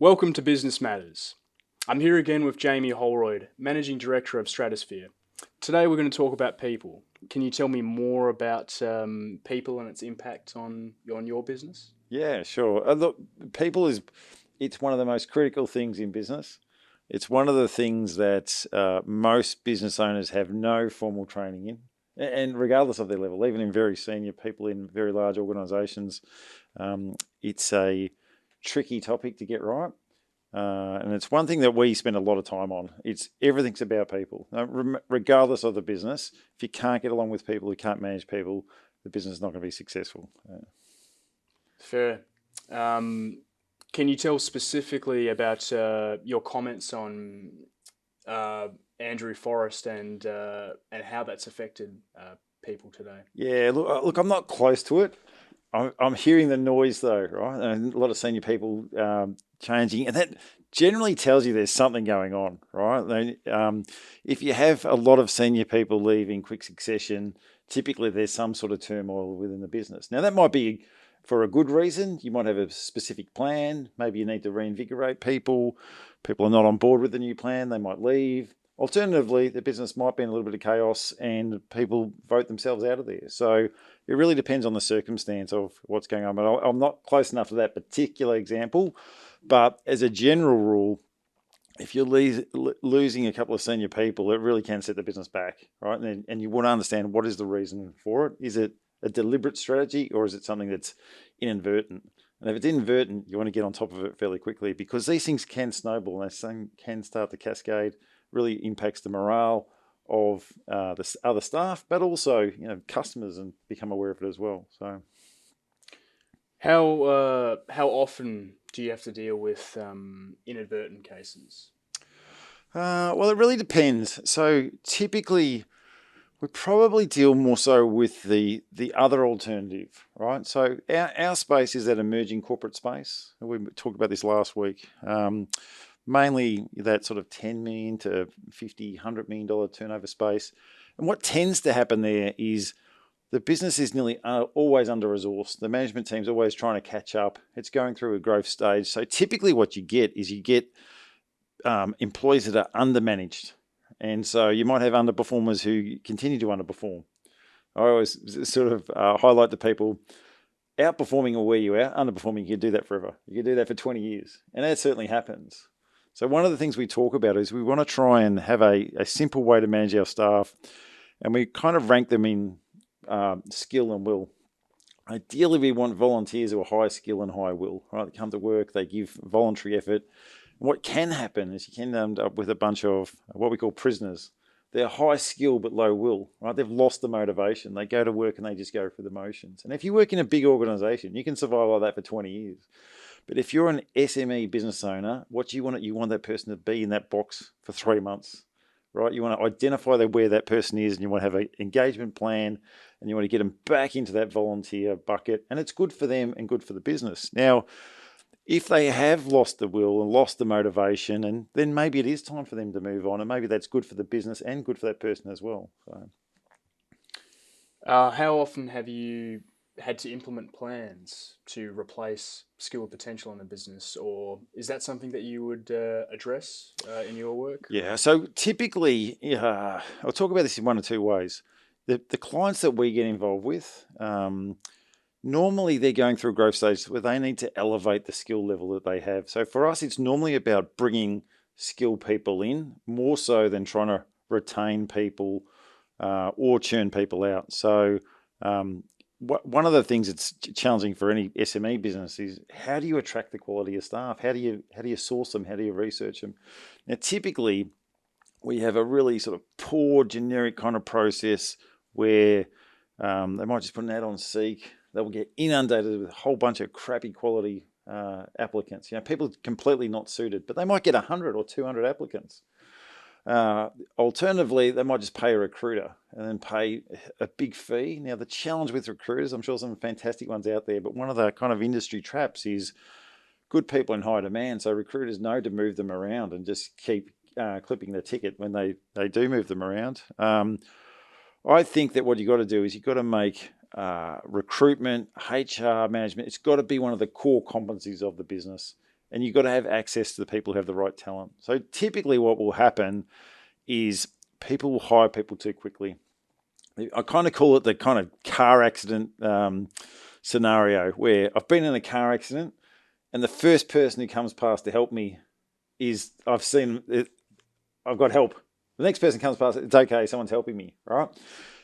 Welcome to Business Matters. I'm here again with Jamie Holroyd, Managing Director of Stratosphere. Today we're going to talk about people. Can you tell me more about people and its impact on your business? Yeah, sure. Look, it's one of the most critical things in business. It's one of the things that most business owners have no formal training in. And regardless of their level, even in very senior people in very large organizations, it's a tricky topic to get right. And it's one thing that we spend a lot of time on. Everything's about people. Regardless of the business, if you can't get along with people, you can't manage people, the business is not going to be successful. Fair. Can you tell specifically about your comments on Andrew Forrest and how that's affected people today? Yeah, look, I'm not close to it. I'm hearing the noise though, right? And a lot of senior people changing, and that generally tells you there's something going on, right? If you have a lot of senior people leave in quick succession, typically there's some sort of turmoil within the business. Now that might be for a good reason. You might have a specific plan. Maybe you need to reinvigorate people. People are not on board with the new plan. They might leave. Alternatively, the business might be in a little bit of chaos and people vote themselves out of there. So it really depends on the circumstance of what's going on. But I'm not close enough to that particular example. But as a general rule, if you're losing a couple of senior people, it really can set the business back, right? And you want to understand what is the reason for it. Is it a deliberate strategy or is it something that's inadvertent? And if it's inadvertent, you want to get on top of it fairly quickly because these things can snowball and they can start to cascade. Really impacts the morale of the other staff, but also customers and become aware of it as well. So, how often do you have to deal with inadvertent cases? well, it really depends. So typically, we probably deal more so with the other alternative, right? So our space is that emerging corporate space. We talked about this last week. Mainly that sort of 10 million to 50, $100 million turnover space. And what tends to happen there is the business is nearly always under-resourced. The management team's always trying to catch up. It's going through a growth stage. So typically what you get is employees that are under-managed. And so you might have underperformers who continue to underperform. I always sort of highlight to people, outperforming or where you are, underperforming, you can do that forever. You can do that for 20 years. And that certainly happens. So one of the things we talk about is we want to try and have a simple way to manage our staff, and we kind of rank them in skill and will. Ideally, we want volunteers who are high skill and high will, right? They come to work, they give voluntary effort. And what can happen is you can end up with a bunch of what we call prisoners. They're high skill but low will, right? They've lost the motivation. They go to work and they just go through the motions. And if you work in a big organization, you can survive like that for 20 years. But if you're an SME business owner, what you want that person to be in that box for 3 months, right? You want to identify where that person is, and you want to have an engagement plan, and you want to get them back into that volunteer bucket, and it's good for them and good for the business. Now, if they have lost the will and lost the motivation, and then maybe it is time for them to move on, and maybe that's good for the business and good for that person as well. So, How often have you had to implement plans to replace skill and potential in the business, or is that something that you would address in your work? yeah, so typically, I'll talk about this in one or two ways. The clients that we get involved with, normally they're going through a growth stage where they need to elevate the skill level that they have. So for us, it's normally about bringing skilled people in more so than trying to retain people or churn people out. So one of the things that's challenging for any SME business is how do you attract the quality of staff? How do you source them? How do you research them? Now, typically, we have a really sort of poor generic kind of process where they might just put an ad on Seek. They will get inundated with a whole bunch of crappy quality applicants. People completely not suited, but they might get 100 or 200 applicants. Alternatively, they might just pay a recruiter and then pay a big fee. Now, the challenge with recruiters, I'm sure some fantastic ones out there, but one of the kind of industry traps is good people in high demand. So recruiters know to move them around and just keep clipping the ticket when they do move them around. I think that what you've got to do is you've got to make recruitment, HR management, it's got to be one of the core competencies of the business. and you've got to have access to the people who have the right talent. So typically what will happen is people will hire people too quickly. I kind of call it the kind of car accident scenario where I've been in a car accident and the first person who comes past to help me is I've seen it, I've got help. The next person comes past, it's okay, someone's helping me, right?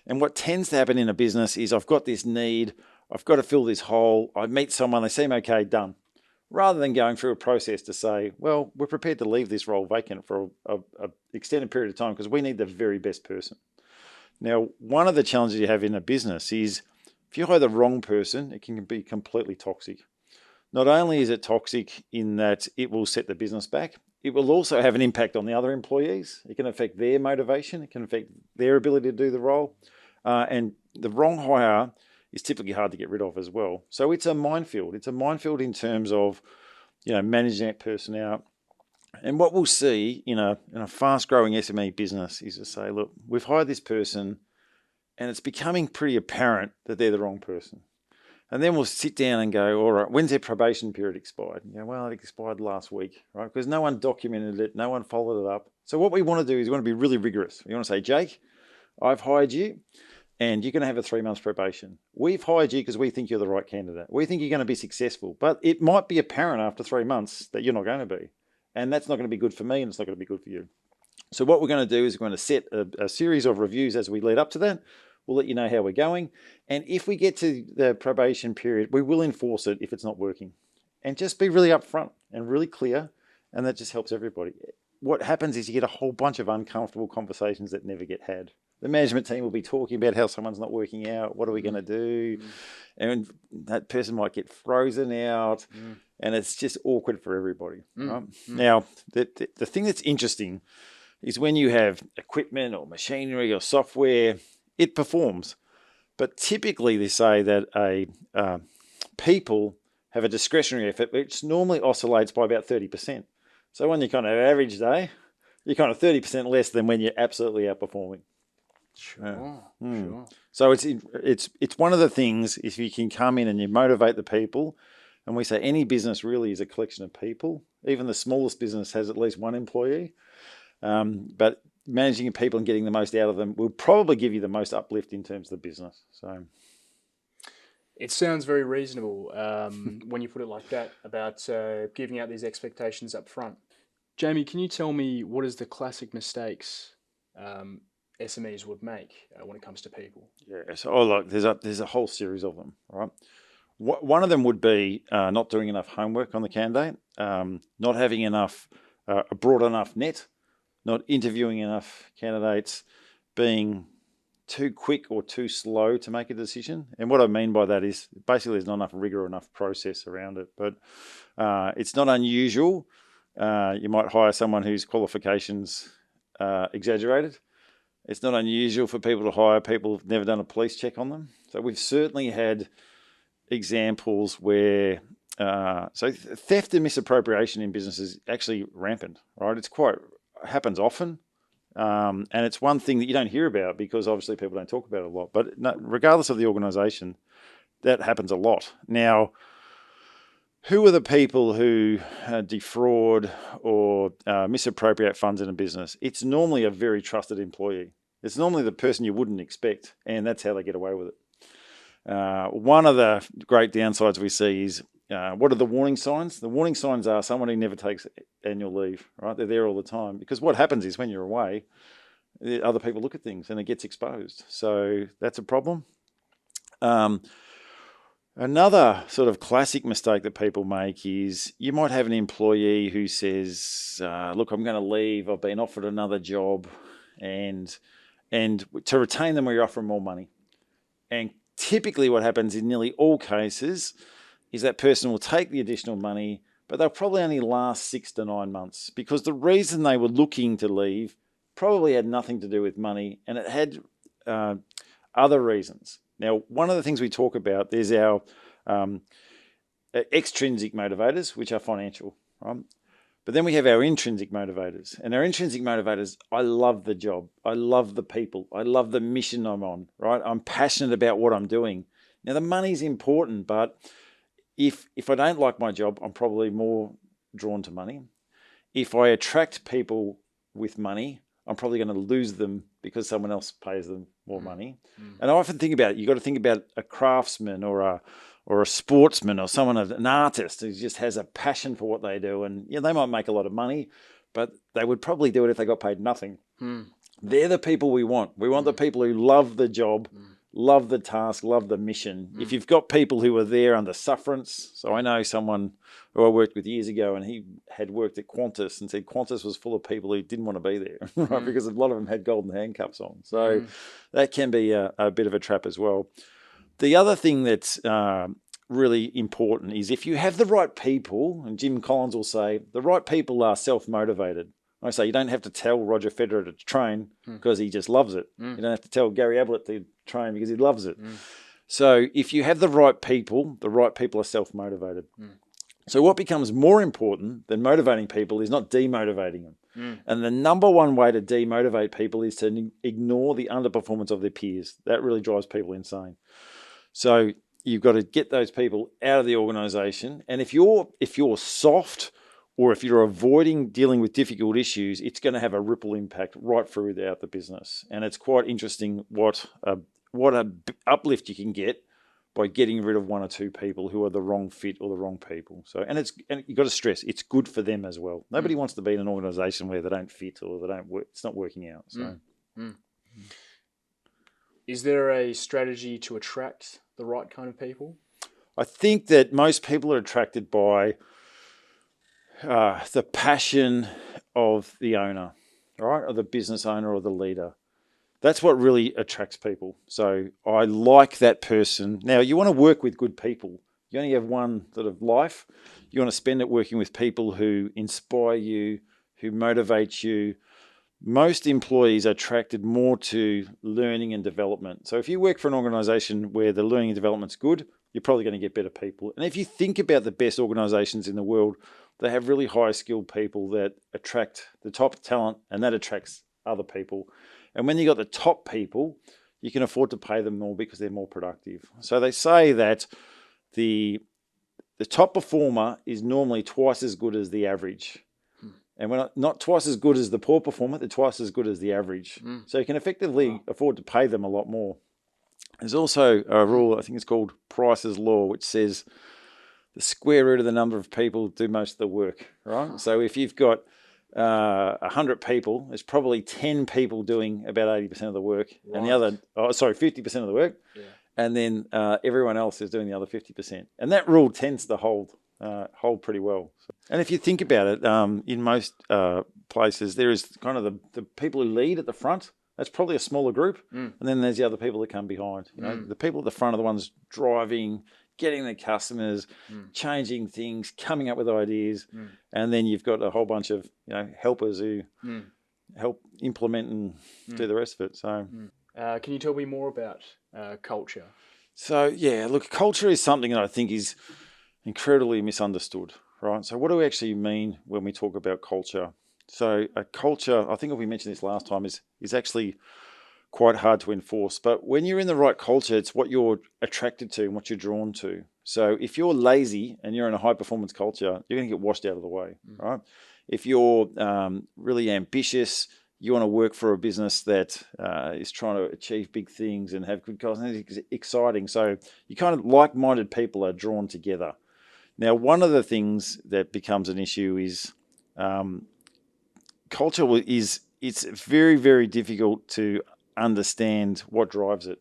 And what tends to happen in a business is I've got this need, I've got to fill this hole, I meet someone, they seem okay, done. Rather than going through a process to say, well, we're prepared to leave this role vacant for a extended period of time because we need the very best person. Now, one of the challenges you have in a business is if you hire the wrong person, it can be completely toxic. Not only is it toxic in that it will set the business back, it will also have an impact on the other employees. It can affect their motivation. It can affect their ability to do the role. And the wrong hire is typically hard to get rid of as well. So it's a minefield. It's a minefield in terms of, managing that person out. And what we'll see in a fast-growing SME business is to say, look, we've hired this person and it's becoming pretty apparent that they're the wrong person. And then we'll sit down and go, all right, when's their probation period expired? Well, it expired last week, right? Because no one documented it, no one followed it up. So what we want to do is we want to be really rigorous. We want to say, Jake, I've hired you and you're going to have a 3 months probation. We've hired you because we think you're the right candidate. We think you're going to be successful, but it might be apparent after 3 months that you're not going to be. And that's not going to be good for me and it's not going to be good for you. So what we're going to do is we're going to set a series of reviews as we lead up to that. We'll let you know how we're going. And if we get to the probation period, we will enforce it if it's not working. And just be really upfront and really clear. And that just helps everybody. What happens is you get a whole bunch of uncomfortable conversations that never get had. The management team will be talking about how someone's not working out. What are we going to do? And that person might get frozen out. And it's just awkward for everybody. Right? Now, the thing that's interesting is when you have equipment or machinery or software, it performs. But typically they say that people have a discretionary effort, which normally oscillates by about 30%. So on your kind of average day, you're kind of 30% less than when you're absolutely outperforming. Sure. So it's one of the things, if you can come in and you motivate the people, and we say any business really is a collection of people. Even the smallest business has at least one employee. But managing people and getting the most out of them will probably give you the most uplift in terms of the business. So it sounds very reasonable when you put it like that about giving out these expectations up front. Jamie, can you tell me what is the classic mistakes SMEs would make when it comes to people? Yeah. So look, there's a whole series of them. Right. One of them would be not doing enough homework on the candidate, not having enough a broad enough net, not interviewing enough candidates, being too quick or too slow to make a decision. And what I mean by that is basically there's not enough rigor or enough process around it. But it's not unusual. You might hire someone whose qualifications exaggerated. It's not unusual for people to hire people who've never done a police check on them. So we've certainly had examples where so theft and misappropriation in business is actually rampant, right? Happens often, and it's one thing that you don't hear about because obviously people don't talk about it a lot. But no, regardless of the organisation, that happens a lot. Now, who are the people who defraud or misappropriate funds in a business? It's normally a very trusted employee. It's normally the person you wouldn't expect, and that's how they get away with it. One of the great downsides we see is what are the warning signs? The warning signs are someone who never takes annual leave, right? They're there all the time. Because what happens is when you're away, other people look at things and it gets exposed. So that's a problem. Another sort of classic mistake that people make is you might have an employee who says, look, I'm going to leave. I've been offered another job. And to retain them, we offer them more money. And typically what happens in nearly all cases is that person will take the additional money, but they'll probably only last 6 to 9 months because the reason they were looking to leave probably had nothing to do with money and it had other reasons. Now, one of the things we talk about, there's our extrinsic motivators, which are financial, right? But then we have our intrinsic motivators. And our intrinsic motivators, I love the job. I love the people. I love the mission I'm on, right? I'm passionate about what I'm doing. Now, the money's important, but if I don't like my job, I'm probably more drawn to money. If I attract people with money, I'm probably going to lose them because someone else pays them more money. And I often think about it. You've got to think about a craftsman or a sportsman or someone, an artist who just has a passion for what they do. And they might make a lot of money, but they would probably do it if they got paid nothing. They're the people we want. We want the people who love the job, love the task, love the mission. If you've got people who are there under sufferance, so I know someone who I worked with years ago, and he had worked at Qantas and said Qantas was full of people who didn't want to be there, right? Because a lot of them had golden handcuffs on. So that can be a bit of a trap as well. The other thing that's really important is if you have the right people, and Jim Collins will say, the right people are self-motivated. I say you don't have to tell Roger Federer to train because he just loves it. You don't have to tell Gary Ablett to train because he loves it. So if you have the right people are self-motivated. So what becomes more important than motivating people is not demotivating them. And the number one way to demotivate people is to ignore the underperformance of their peers. That really drives people insane. So you've got to get those people out of the organization. And if you're soft, or if you're avoiding dealing with difficult issues, it's going to have a ripple impact right throughout the business. And it's quite interesting what a uplift you can get by getting rid of one or two people who are the wrong fit or the wrong people. So, and you've got to stress, it's good for them as well. Nobody wants to be in an organisation where they don't fit or they don't work. It's not working out. So, is there a strategy to attract the right kind of people? I think that most people are attracted by the passion of the owner, right? Or the business owner or the leader. That's what really attracts people. So I like that person. Now, you want to work with good people. You only have one sort of life. You want to spend it working with people who inspire you, who motivate you. Most employees are attracted more to learning and development. So if you work for an organization where the learning and development's good, you're probably going to get better people. And if you think about the best organizations in the world, they have really high skilled people that attract the top talent, and that attracts other people. And when you got the top people, you can afford to pay them more because they're more productive. So they say that the top performer is normally twice as good as the average. And we're not twice as good as the poor performer, they're twice as good as the average. So you can effectively afford to pay them a lot more. There's also a rule, I think it's called Price's Law, which says the square root of the number of people do most of the work, right? So if you've got 100 people, there's probably 10 people doing about 80% of the work, and the other, 50% of the work, and then everyone else is doing the other 50%. And that rule tends to hold pretty well. And if you think about it, in most places, there is kind of the people who lead at the front. That's probably a smaller group, and then there's the other people that come behind. You know, the people at the front are the ones driving, getting the customers, changing things, coming up with ideas, and then you've got a whole bunch of helpers who help implement and do the rest of it. So, can you tell me more about culture? So yeah, look, culture is something that I think is incredibly misunderstood, right? So what do we actually mean when we talk about culture? So a culture, I think we mentioned this last time, is actually quite hard to enforce. But when you're in the right culture, it's what you're attracted to and what you're drawn to. So if you're lazy and you're in a high performance culture, you're going to get washed out of the way, right? If you're really ambitious, you want to work for a business that is trying to achieve big things and have good goals, and it's exciting. So you kind of like-minded people are drawn together. Now, one of the things that becomes an issue is culture it's very, very difficult to understand what drives it.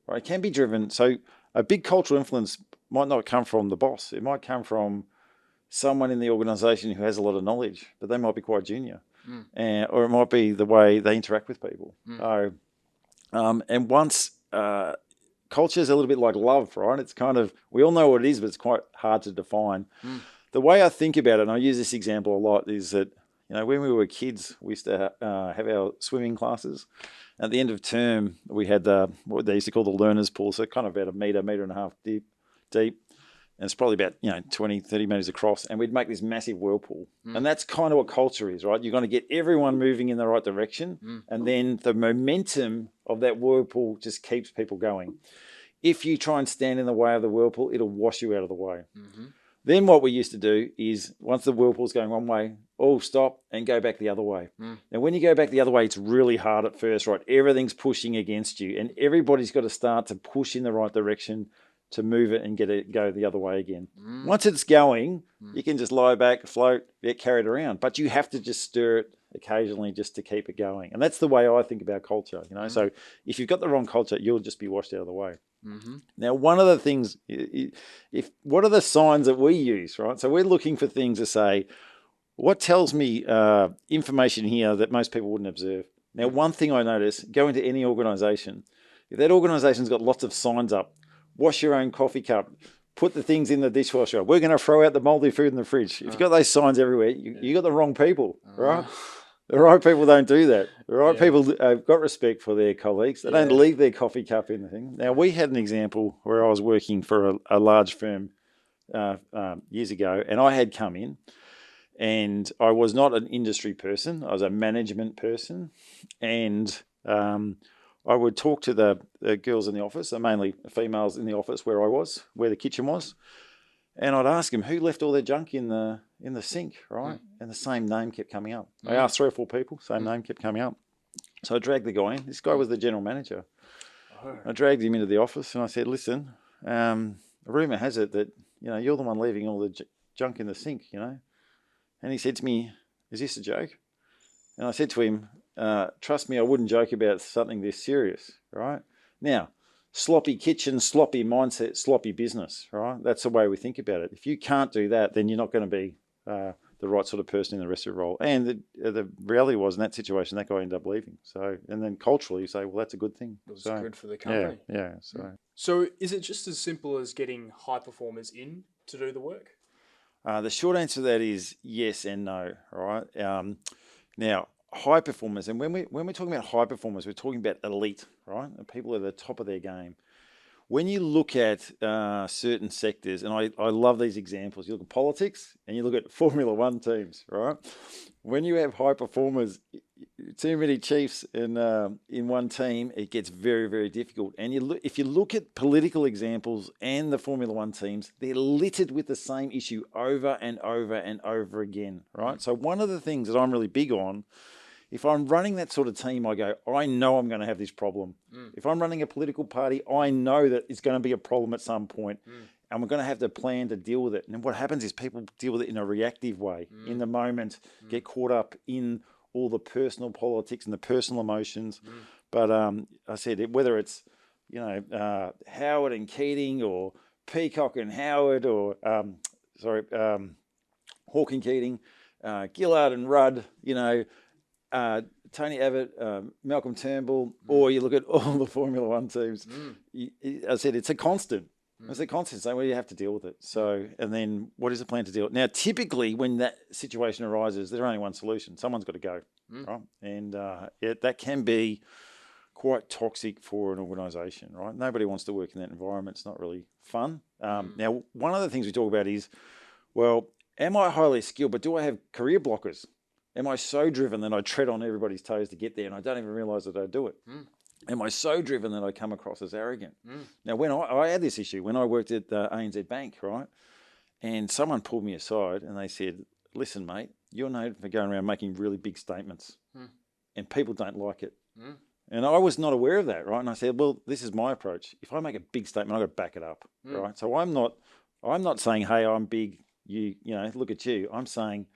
Right? It can be driven. So a big cultural influence might not come from the boss. It might come from someone in the organization who has a lot of knowledge, but they might be quite junior. Or it might be the way they interact with people. And once culture is a little bit like love, right? It's kind of, we all know what it is, but it's quite hard to define. The way I think about it, and I use this example a lot, is that when we were kids, we used to have our swimming classes. At the end of term, we had what they used to call the learner's pool, so kind of about a metre and a half deep. And it's probably about 20, 30 metres across, and we'd make this massive whirlpool. And that's kind of what culture is, right? You're going to get everyone moving in the right direction, and then the momentum of that whirlpool just keeps people going. If you try and stand in the way of the whirlpool, it'll wash you out of the way. Then what we used to do is once the whirlpool's going one way, all stop and go back the other way. And when you go back the other way, it's really hard at first, right? Everything's pushing against you and everybody's got to start to push in the right direction to move it and get it go the other way again. Once it's going, you can just lie back, float, get carried around. But you have to just stir it occasionally just to keep it going. And that's the way I think about culture, you know. So if you've got the wrong culture, you'll just be washed out of the way. Now, one of the things, what are the signs that we use, right? So we're looking for things to say, what tells me information here that most people wouldn't observe? Now, one thing I notice, go into any organisation, if that organisation's got lots of signs up, wash your own coffee cup, put the things in the dishwasher, we're going to throw out the mouldy food in the fridge. If you've got those signs everywhere, you got the wrong people, right? The right people don't do that. The right people have got respect for their colleagues. They don't leave their coffee cup in the thing. Now, we had an example where I was working for a large firm years ago, and I had come in, and I was not an industry person. I was a management person, and I would talk to the girls in the office, mainly females in the office where I was, where the kitchen was, and I'd ask them who left all their junk in the sink, right? And the same name kept coming up. I asked 3 or 4 people, same name kept coming up. So I dragged the guy in. This guy was the general manager. I dragged him into the office and I said, listen, rumour has it that, you know, you're the one leaving all the junk in the sink, you know. And he said to me, is this a joke? And I said to him, trust me, I wouldn't joke about something this serious, right? Now, sloppy kitchen, sloppy mindset, sloppy business, right? That's the way we think about it. If you can't do that, then you're not going to be the right sort of person in the rest of the role. And the reality was, in that situation, that guy ended up leaving. So, and then culturally, you say, well, that's a good thing. It was good for the company. Yeah. So is it just as simple as getting high performers in to do the work? The short answer to that is yes and no, right? Now, high performers, and when we're talking about high performers, we're talking about elite, right? People at the top of their game. When you look at certain sectors, and I love these examples, you look at politics and you look at Formula One teams, right? When you have high performers, too many chiefs in one team, it gets very, very difficult. And if you look at political examples and the Formula One teams, they're littered with the same issue over and over and over again, right? So one of the things that I'm really big on, if I'm running that sort of team, I go, I know I'm going to have this problem. If I'm running a political party, I know that it's going to be a problem at some point, and we're going to have to plan to deal with it. And what happens is people deal with it in a reactive way, in the moment, get caught up in all the personal politics and the personal emotions. But I said, whether it's, you know, Howard and Keating, or Peacock and Howard, or Hawke and Keating, Gillard and Rudd, you know, Tony Abbott, Malcolm Turnbull, or you look at all the Formula One teams. I said it's a constant. It's a constant. So you have to deal with it. So, and then what is the plan to deal with it? Now, typically when that situation arises, there's only one solution. Someone's got to go, right? And that can be quite toxic for an organisation, right? Nobody wants to work in that environment. It's not really fun. Now, one of the things we talk about is, well, am I highly skilled, but do I have career blockers? Am I so driven that I tread on everybody's toes to get there and I don't even realise that I do it? Am I so driven that I come across as arrogant? Now, when I had this issue, when I worked at ANZ Bank, right, and someone pulled me aside and they said, listen, mate, you're known for going around making really big statements and people don't like it. And I was not aware of that, right? And I said, well, this is my approach. If I make a big statement, I've got to back it up, right? So I'm not saying, hey, I'm big, you know, look at you. I'm saying,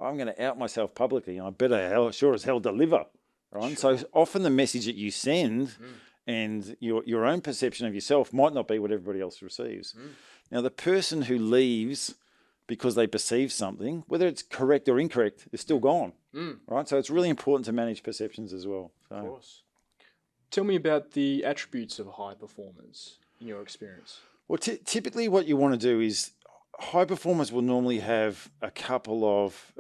I'm going to out myself publicly, and I better sure as hell deliver, right? Sure. So often the message that you send and your own perception of yourself might not be what everybody else receives. Now, the person who leaves because they perceive something, whether it's correct or incorrect, is still gone, right? So it's really important to manage perceptions as well. So. Of course. Tell me about the attributes of high performers in your experience. Well, typically what you want to do is, high performers will normally have a couple of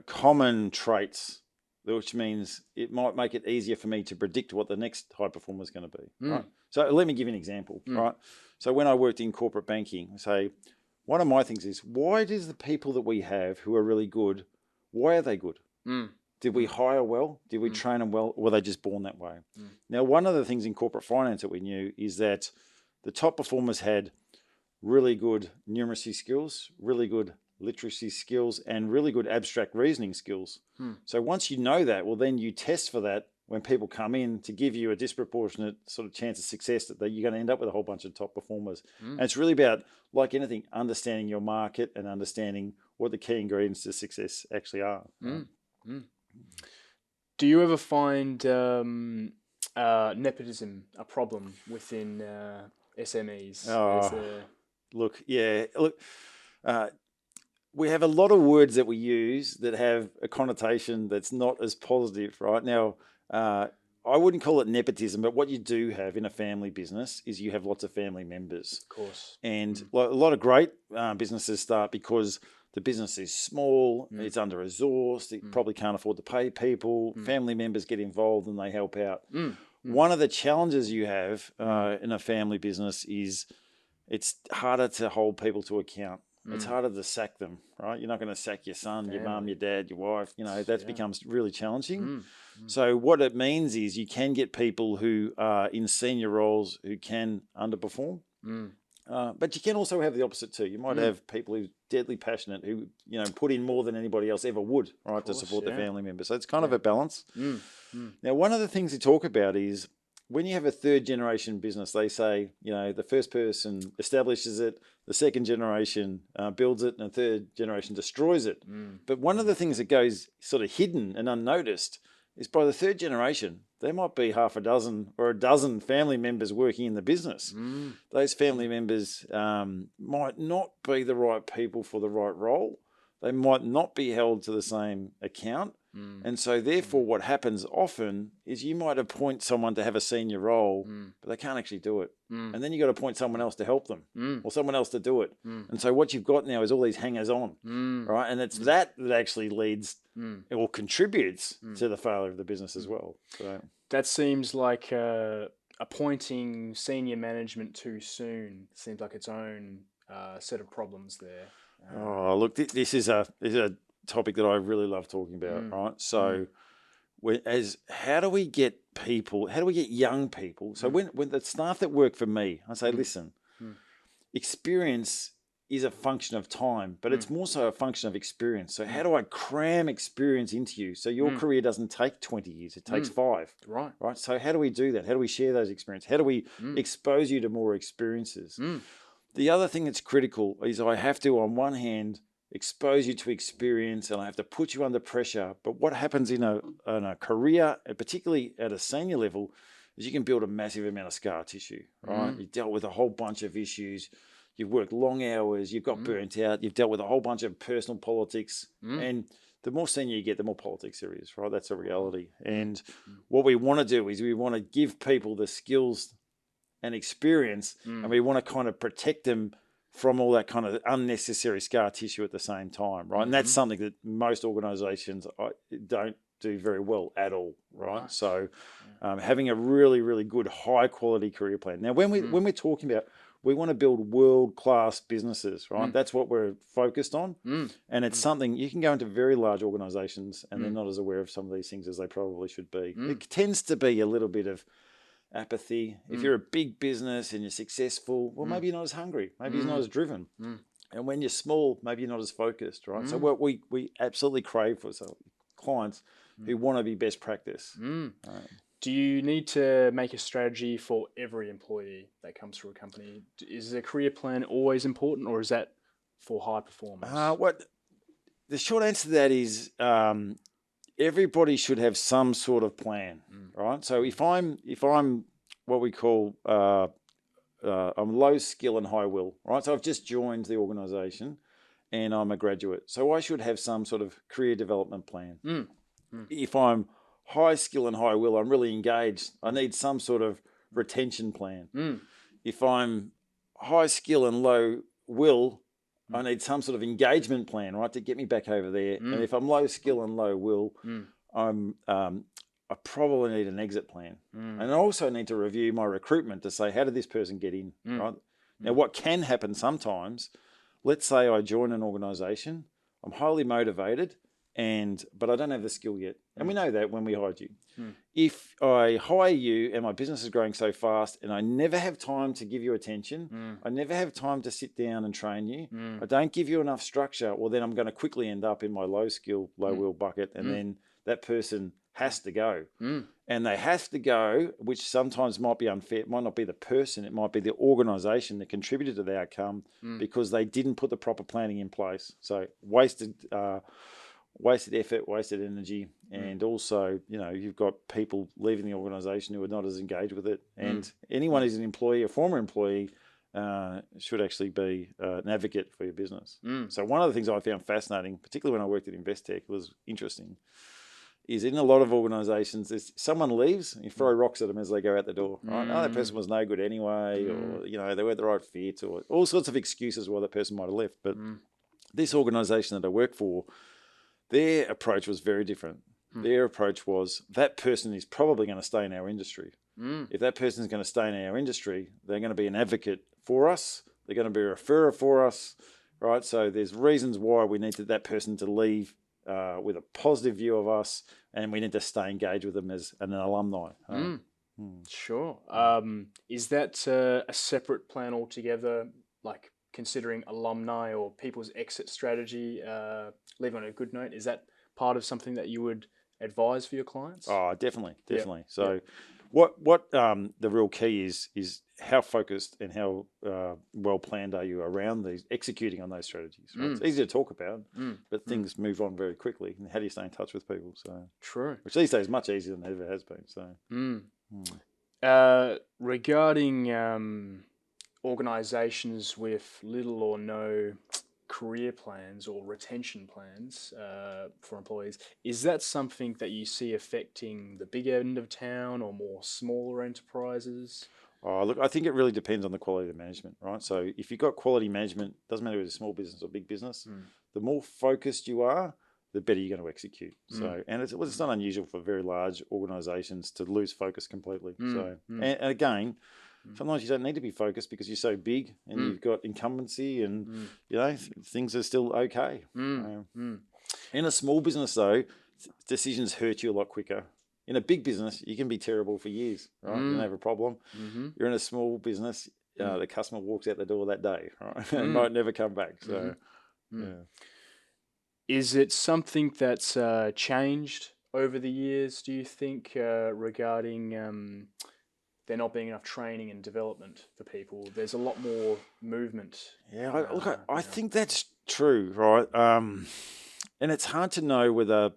common traits, which means it might make it easier for me to predict what the next high performer is going to be. Right? So let me give you an example. Right? So when I worked in corporate banking, say one of my things is, why does the people that we have who are really good, why are they good? Did we hire well? Did we train them well? Or were they just born that way? Now, one of the things in corporate finance that we knew is that the top performers had really good numeracy skills, really good literacy skills, and really good abstract reasoning skills. So once you know that, well, then you test for that when people come in to give you a disproportionate sort of chance of success that you're going to end up with a whole bunch of top performers. And it's really about, like anything, understanding your market and understanding what the key ingredients to success actually are. Do you ever find nepotism a problem within SMEs? Look, we have a lot of words that we use that have a connotation that's not as positive, right? Now, I wouldn't call it nepotism, but what you do have in a family business is you have lots of family members. Of course. And a lot of great businesses start because the business is small, it's under-resourced, it probably can't afford to pay people, family members get involved and they help out. One of the challenges you have in a family business is it's harder to hold people to account. It's harder to sack them, right? You're not going to sack your son, your mum, your dad, your wife. That becomes really challenging. So what it means is you can get people who are in senior roles who can underperform. But you can also have the opposite too. You might have people who are deadly passionate, who put in more than anybody else ever would, right, to support the family member. So it's kind of a balance. Now, one of the things we talk about is when you have a third generation business, they say, the first person establishes it, the second generation builds it, and the third generation destroys it. But one of the things that goes sort of hidden and unnoticed is by the third generation, there might be half a dozen or a dozen family members working in the business. Those family members might not be the right people for the right role. They might not be held to the same account. And so therefore what happens often is you might appoint someone to have a senior role, but they can't actually do it. And then you got to appoint someone else to help them or someone else to do it. And so what you've got now is all these hangers on, right? And it's that actually leads or contributes to the failure of the business as well. So that seems like appointing senior management too soon seems like its own set of problems there. Look, this is a topic that I really love talking about, right? So how do we get young people? So when the staff that work for me, I say, listen, experience is a function of time, but it's more so a function of experience. So how do I cram experience into you so your career doesn't take 20 years, it takes 5. Right? So how do we do that? How do we share those experiences? How do we expose you to more experiences? The other thing that's critical is I have to, on one hand, expose you to experience, and I have to put you under pressure. But what happens in a career, and particularly at a senior level, is you can build a massive amount of scar tissue, right? You've dealt with a whole bunch of issues. You've worked long hours. You've got burnt out. You've dealt with a whole bunch of personal politics. And the more senior you get, the more politics there is, right? That's a reality. And what we want to do is we want to give people the skills and experience, and we want to kind of protect them from all that kind of unnecessary scar tissue at the same time, right? And that's something that most organisations don't do very well at all, right? So having a really, really good, high-quality career plan. Now, when we're talking about, we want to build world-class businesses, right? That's what we're focused on. And it's something, you can go into very large organisations and they're not as aware of some of these things as they probably should be. It tends to be a little bit of apathy. If you're a big business and you're successful, well, maybe you're not as hungry. Maybe you're not as driven. And when you're small, maybe you're not as focused, right? So what we absolutely crave for clients who want to be best practice. Do you need to make a strategy for every employee that comes through a company? Is a career plan always important, or is that for high performers? The short answer to that is everybody should have some sort of plan, right? So if I'm what we call I'm low skill and high will, right? So I've just joined the organisation and I'm a graduate, so I should have some sort of career development plan. If I'm high skill and high will, I'm really engaged, I need some sort of retention plan. If I'm high skill and low will, I need some sort of engagement plan, right, to get me back over there. And if I'm low skill and low will, I probably need an exit plan. And I also need to review my recruitment to say, how did this person get in, right? Now, what can happen sometimes, let's say I join an organisation, I'm highly motivated, but I don't have the skill yet. And we know that when we hired you. Mm. If I hire you and my business is growing so fast and I never have time to give you attention, I never have time to sit down and train you, I don't give you enough structure, well, then I'm going to quickly end up in my low skill, low will bucket. And then that person has to go. And they have to go, which sometimes might be unfair. It might not be the person, it might be the organization that contributed to the outcome because they didn't put the proper planning in place. So wasted effort, wasted energy, and also, you've got people leaving the organisation who are not as engaged with it. And anyone who's an employee, a former employee, should actually be an advocate for your business. So one of the things I found fascinating, particularly when I worked at Investec, was interesting, is in a lot of organisations, someone leaves and you throw rocks at them as they go out the door. Right? Oh, that person was no good anyway, or they weren't the right fit, or all sorts of excuses why that person might have left. But this organisation that I work for, their approach was very different. Their approach was that person is probably going to stay in our industry. If that person is going to stay in our industry, they're going to be an advocate for us. They're going to be a referrer for us, right? So there's reasons why we need that person to leave with a positive view of us, and we need to stay engaged with them as an alumni. Sure. Is that a separate plan altogether, like considering alumni or people's exit strategy, leave on a good note? Is that part of something that you would advise for your clients? Oh, definitely. So what the real key is how focused and how well planned are you around these, executing on those strategies, right? It's easy to talk about, but things move on very quickly. And how do you stay in touch with people? So true. Which these days is much easier than it ever has been. So regarding organizations with little or no career plans or retention plans for employees, is that something that you see affecting the big end of town or more smaller enterprises? Oh, look, I think it really depends on the quality of the management, right? So if you've got quality management, doesn't matter if it's a small business or big business, the more focused you are, the better you're going to execute. So, and it's not unusual for very large organisations to lose focus completely. So, and again, sometimes you don't need to be focused because you're so big and you've got incumbency and, things are still okay. In a small business, though, decisions hurt you a lot quicker. In a big business, you can be terrible for years, right? You don't have a problem. You're in a small business, the customer walks out the door that day, right? And might never come back. So, Is it something that's changed over the years, do you think, regarding there not being enough training and development for people? There's a lot more movement. Yeah, I think that's true, right? And it's hard to know whether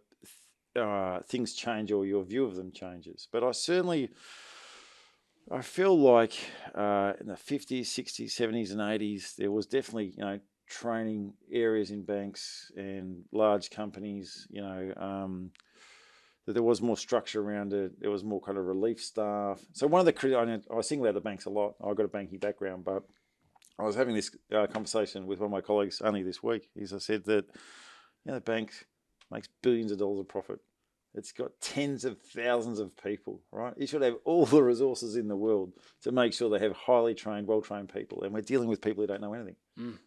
things change or your view of them changes. But I feel like in the 50s, 60s, 70s and 80s, there was definitely, training areas in banks and large companies, that there was more structure around it. There was more kind of relief staff. So one of the, I single out the banks a lot. I've got a banking background, but I was having this conversation with one of my colleagues only this week. I said that, the bank makes billions of dollars of profit. It's got tens of thousands of people, right? You should have all the resources in the world to make sure they have highly trained, well-trained people. And we're dealing with people who don't know anything,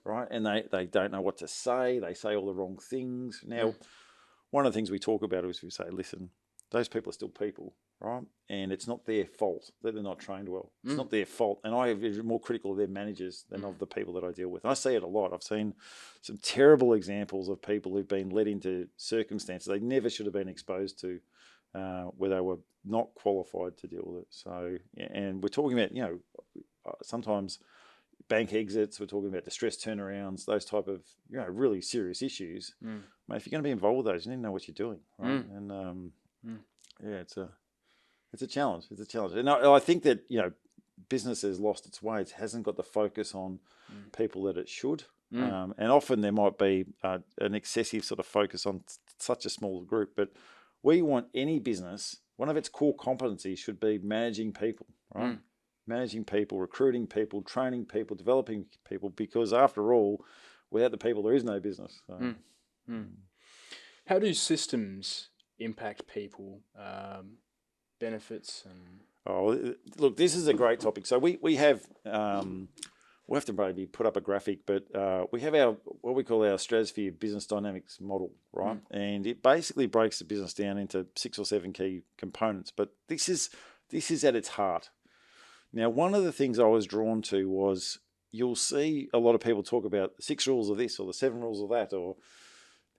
right? And they don't know what to say. They say all the wrong things. Now, one of the things we talk about is we say, listen, those people are still people, right? And it's not their fault that they're not trained well. It's not their fault. And I am more critical of their managers than of the people that I deal with. And I see it a lot. I've seen some terrible examples of people who've been led into circumstances they never should have been exposed to, where they were not qualified to deal with it. So, and we're talking about, sometimes bank exits, we're talking about distress turnarounds, those type of, really serious issues. Mate, if you're going to be involved with those, you need to know what you're doing, right? And it's a challenge. It's a challenge. And I think that, business has lost its way. It hasn't got the focus on people that it should. And often there might be an excessive sort of focus on such a small group. But we want any business, one of its core competencies should be managing people, right? Managing people, recruiting people, training people, developing people, because after all, without the people, there is no business. So. How do systems impact people, benefits and... Oh, look, this is a great topic. So we have we'll have to maybe put up a graphic, but we have our what we call our Stratosphere business dynamics model, right? And it basically breaks the business down into 6 or 7 key components. But this is at its heart. Now, one of the things I was drawn to was you'll see a lot of people talk about the 6 rules of this or the 7 rules of that, or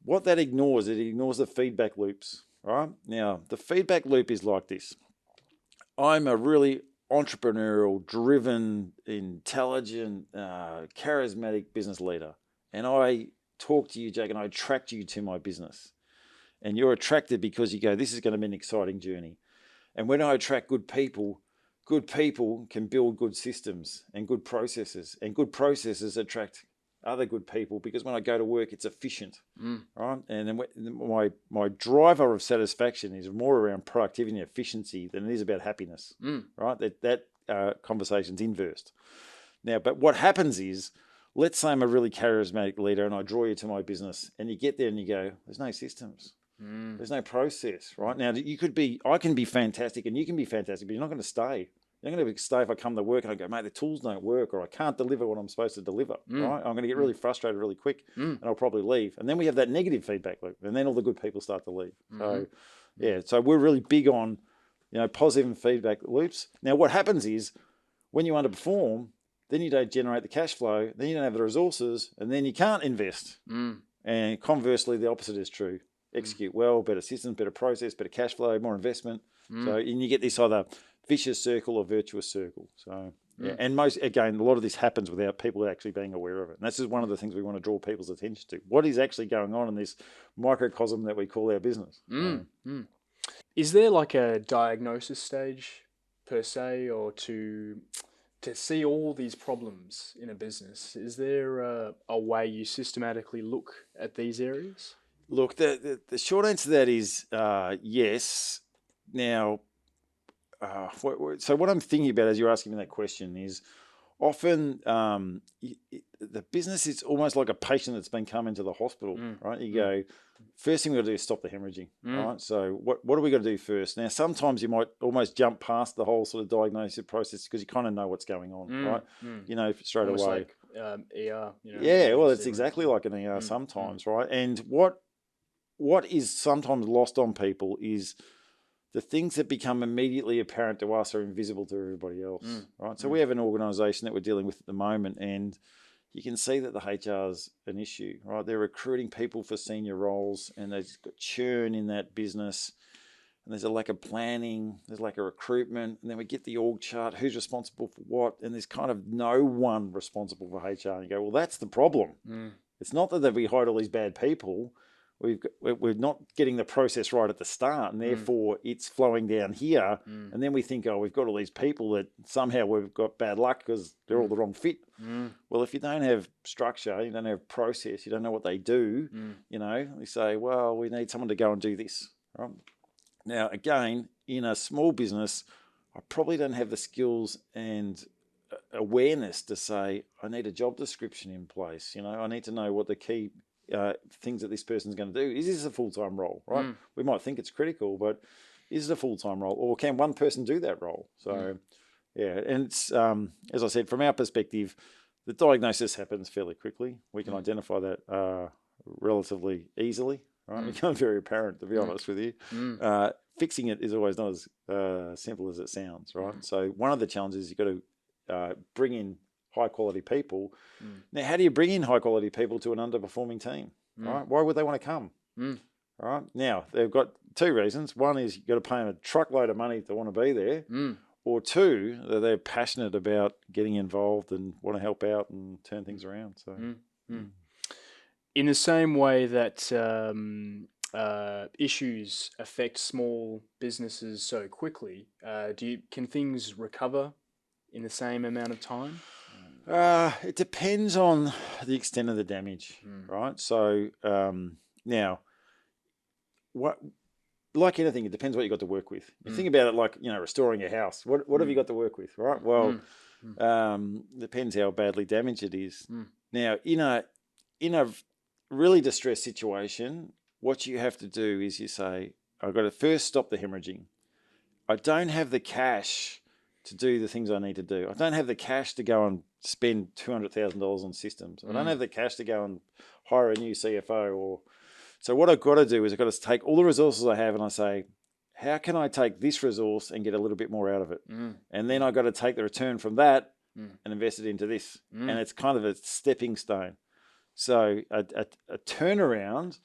what that ignores. It ignores the feedback loops, right? Now, the feedback loop is like this. I'm a really entrepreneurial, driven, intelligent, charismatic business leader. And I talk to you, Jake, and I attract you to my business. And you're attracted because you go, this is going to be an exciting journey. And when I attract good people can build good systems and good processes. And good processes attract other good people, because when I go to work, it's efficient, right? And then my driver of satisfaction is more around productivity and efficiency than it is about happiness, right? That conversation's inversed. Now, but what happens is, let's say I'm a really charismatic leader and I draw you to my business, and you get there and you go, there's no systems. There's no process, right? Now, I can be fantastic and you can be fantastic, but you're not going to stay. You're not going to stay if I come to work and I go, mate, the tools don't work, or I can't deliver what I'm supposed to deliver, right? I'm going to get really frustrated really quick and I'll probably leave. And then we have that negative feedback loop, and then all the good people start to leave. So, so we're really big on, positive feedback loops. Now, what happens is when you underperform, then you don't generate the cash flow, then you don't have the resources, and then you can't invest. And conversely, the opposite is true. Execute well, better systems, better process, better cash flow, more investment. So, and you get this either vicious circle or virtuous circle. So, and a lot of this happens without people actually being aware of it. And this is one of the things we want to draw people's attention to. What is actually going on in this microcosm that we call our business? Is there like a diagnosis stage per se, or to see all these problems in a business? Is there a way you systematically look at these areas? Look, the short answer to that is yes. Now, so what I'm thinking about as you're asking me that question is, often the business is almost like a patient that's been come into the hospital, right? You go, first thing we've got to do is stop the hemorrhaging, right? So what do we got to do first? Now, sometimes you might almost jump past the whole sort of diagnosis process because you kind of know what's going on, right? You know, straight Almost away. Like ER. Yeah, well, it's exactly like an ER sometimes, right? And what is sometimes lost on people is the things that become immediately apparent to us are invisible to everybody else, right? So we have an organisation that we're dealing with at the moment, and you can see that the HR's an issue, right? They're recruiting people for senior roles, and there's got churn in that business, and there's a lack of planning, there's a lack of recruitment, and then we get the org chart, who's responsible for what, and there's kind of no one responsible for HR. And you go, well, that's the problem. It's not that we hired all these bad people. We're not getting the process right at the start, and therefore it's flowing down here. And then we think, oh, we've got all these people that somehow we've got bad luck because they're all the wrong fit. Well, if you don't have structure, you don't have process, you don't know what they do, we say, well, we need someone to go and do this. Right? Now, again, in a small business, I probably don't have the skills and awareness to say, I need a job description in place. I need to know what the key things that this person's going to do. Is this a full-time role, right? We might think it's critical, but is it a full-time role, or can one person do that role? So, and it's, as I said, from our perspective, the diagnosis happens fairly quickly. We can identify that relatively easily, right? It becomes very apparent, to be honest with you. Fixing it is always not as simple as it sounds, right? So one of the challenges, you've got to bring in high-quality people. Now, how do you bring in high-quality people to an underperforming team? Right? Why would they want to come? Right? Now, they've got 2 reasons. One is you've got to pay them a truckload of money to want to be there. Or 2, that they're passionate about getting involved and want to help out and turn things around. So, in the same way that issues affect small businesses so quickly, can things recover in the same amount of time? It depends on the extent of the damage, right? So now, like anything, it depends what you got to work with. You think about it like, restoring a house. What have you got to work with, right? Well, depends how badly damaged it is. Now, in a really distressed situation, what you have to do is you say, I've got to first stop the hemorrhaging. I don't have the cash to do the things I need to do. I don't have the cash to go and spend $200,000 on systems. I don't have the cash to go and hire a new CFO. So what I've got to do is I've got to take all the resources I have and I say, how can I take this resource and get a little bit more out of it? And then I've got to take the return from that and invest it into this. And it's kind of a stepping stone. So a turnaround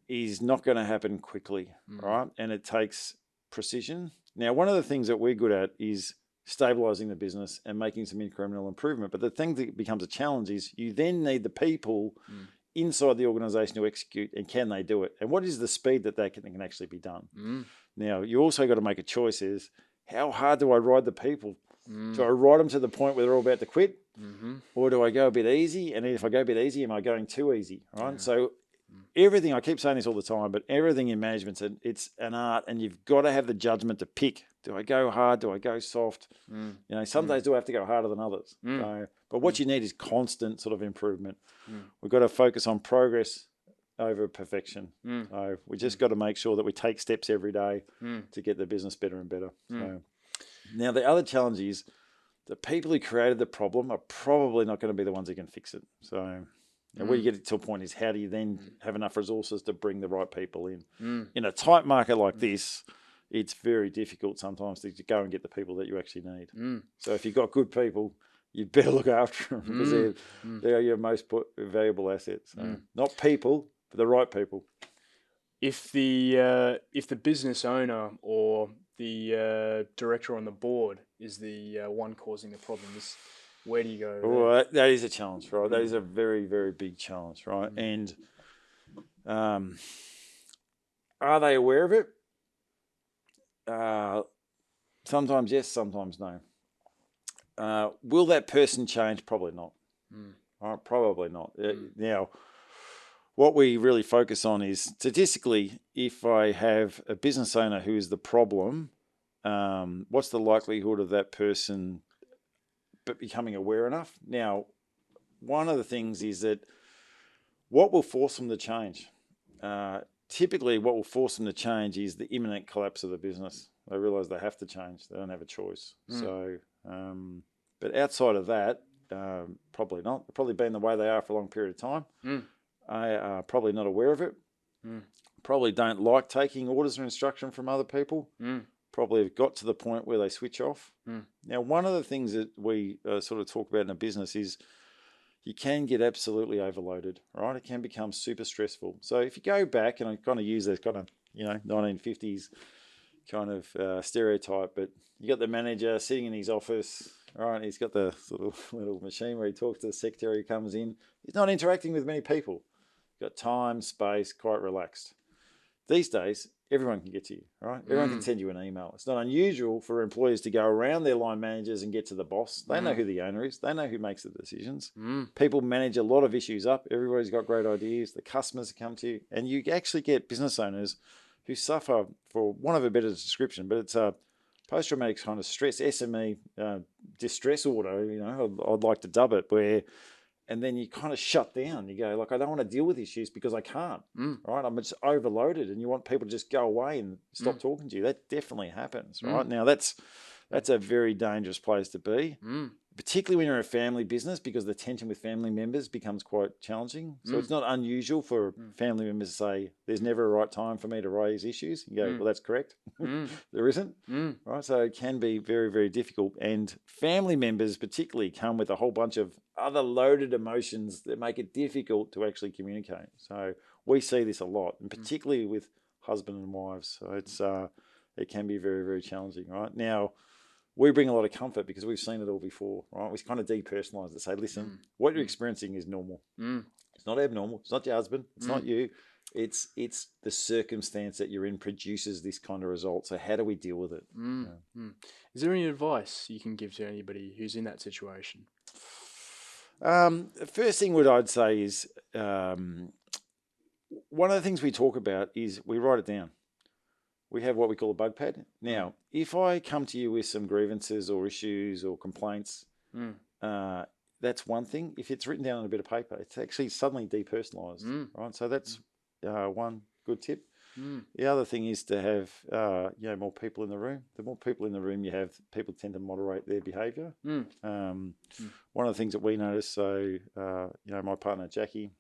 is not going to happen quickly, right? And it takes precision. Now, one of the things that we're good at is stabilizing the business and making some incremental improvement. But the thing that becomes a challenge is you then need the people inside the organization to execute, and can they do it? And what is the speed that can actually be done? Now, you also got to make a choice is, how hard do I ride the people? Do I ride them to the point where they're all about to quit? Or do I go a bit easy? And if I go a bit easy, am I going too easy? Right? Yeah. So everything, I keep saying this all the time, but everything in management, it's an art, and you've got to have the judgment to pick. Do I go hard? Do I go soft? You know, some days do I have to go harder than others. So, but what you need is constant sort of improvement. We've got to focus on progress over perfection. So we just got to make sure that we take steps every day to get the business better and better. So, now, the other challenge is the people who created the problem are probably not going to be the ones who can fix it. So where you get to a point is, how do you then have enough resources to bring the right people in? In a tight market like this, it's very difficult sometimes to go and get the people that you actually need. So if you've got good people, you better look after them because they're your most valuable assets. So not people, but the right people. If the business owner or the director on the board is the one causing the problems, where do you go? Well, that is a challenge, right? That is a very, very big challenge, right? And are they aware of it? Sometimes yes, sometimes no. Will that person change? Probably not. Right? Probably not. Now, what we really focus on is, statistically, if I have a business owner who is the problem, what's the likelihood of that person becoming aware enough? Now, one of the things is that what will force them to change? Typically, what will force them to change is the imminent collapse of the business. They realise they have to change. They don't have a choice. So, but outside of that, probably not. They've probably been the way they are for a long period of time. Are probably not aware of it. Probably don't like taking orders or instruction from other people. Probably have got to the point where they switch off. Now, one of the things that we sort of talk about in a business is you can get absolutely overloaded, right? It can become super stressful. So if you go back, and I kind of use this kind of 1950s kind of stereotype, but you got the manager sitting in his office, right? He's got the sort of little machine where he talks to the secretary who comes in. He's not interacting with many people. Got time, space, quite relaxed. These days, everyone can get to you, right? Everyone can send you an email. It's not unusual for employees to go around their line managers and get to the boss. They know who the owner is. They know who makes the decisions. People manage a lot of issues up. Everybody's got great ideas. The customers come to you. And you actually get business owners who suffer, for want of a better description, but it's a post-traumatic kind of stress, SME, distress order, I'd like to dub it, where... And then you kind of shut down. You go, like, I don't want to deal with issues because I can't, right? I'm just overloaded, and you want people to just go away and stop talking to you. That definitely happens, right? Now, that's a very dangerous place to be, particularly when you're a family business, because the tension with family members becomes quite challenging. So it's not unusual for family members to say, there's never a right time for me to raise issues. You go, well, that's correct. There isn't, right? So it can be very, very difficult. And family members particularly come with a whole bunch of other loaded emotions that make it difficult to actually communicate. So we see this a lot, and particularly with husband and wives. So it can be very, very challenging, right? Now, we bring a lot of comfort because we've seen it all before, right? We kind of depersonalize it, say, listen, what you're experiencing is normal. It's not abnormal. It's not your husband. It's not you. It's the circumstance that you're in produces this kind of result. So how do we deal with it? Is there any advice you can give to anybody who's in that situation? The first thing I'd say is one of the things we talk about is we write it down. We have what we call a bug pad. Now, if I come to you with some grievances or issues or complaints, that's one thing. If it's written down on a bit of paper, it's actually suddenly depersonalized, right? So that's one good tip. The other thing is to have more people in the room. The more people in the room you have, people tend to moderate their behaviour. One of the things that we notice, so my partner Jackie,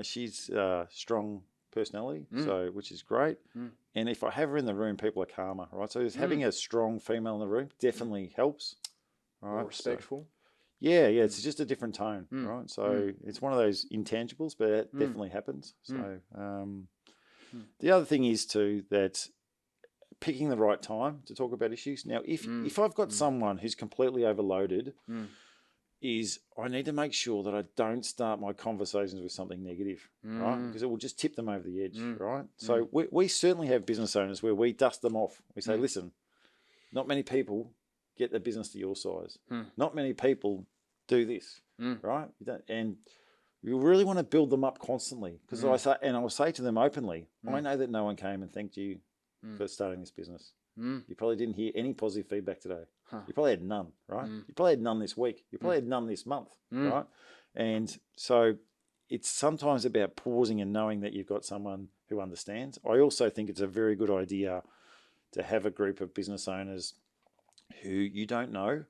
she's strong personality, so which is great. And if I have her in the room, people are calmer, right? So having a strong female in the room definitely helps. Right? More respectful. So, yeah, it's just a different tone, right? So it's one of those intangibles, but it definitely happens. So the other thing is too that picking the right time to talk about issues. Now, if I've got someone who's completely overloaded, is I need to make sure that I don't start my conversations with something negative, right? Because it will just tip them over the edge, right? So we certainly have business owners where we dust them off. We say, listen, not many people get the business to your size. Not many people do this, right? And you really want to build them up constantly, because I'll say to them openly, I know that no one came and thanked you for starting this business. You probably didn't hear any positive feedback today. You probably had none, right? You probably had none this week. You probably had none this month, right? And so it's sometimes about pausing and knowing that you've got someone who understands. I also think it's a very good idea to have a group of business owners who you don't know,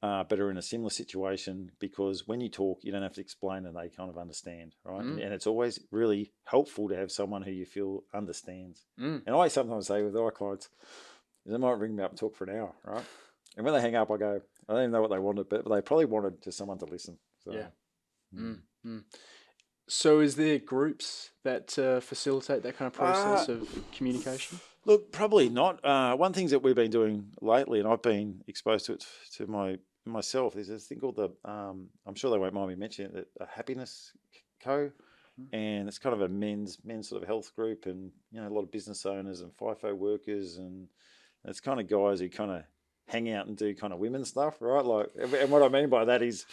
but are in a similar situation, because when you talk, you don't have to explain and they kind of understand, right? And it's always really helpful to have someone who you feel understands. And I sometimes say with our clients, they might ring me up and talk for an hour, right? And when they hang up, I go, I don't even know what they wanted, but they probably wanted just someone to listen. So, yeah. So is there groups that facilitate that kind of process of communication? Look, probably not. One of the things that we've been doing lately, and I've been exposed to it to myself, is this thing called I'm sure they won't mind me mentioning it, a Happiness Co. And it's kind of a men's sort of health group, and a lot of business owners and FIFO workers, and it's kind of guys who kind of hang out and do kind of women's stuff, right? Like, and what I mean by that is,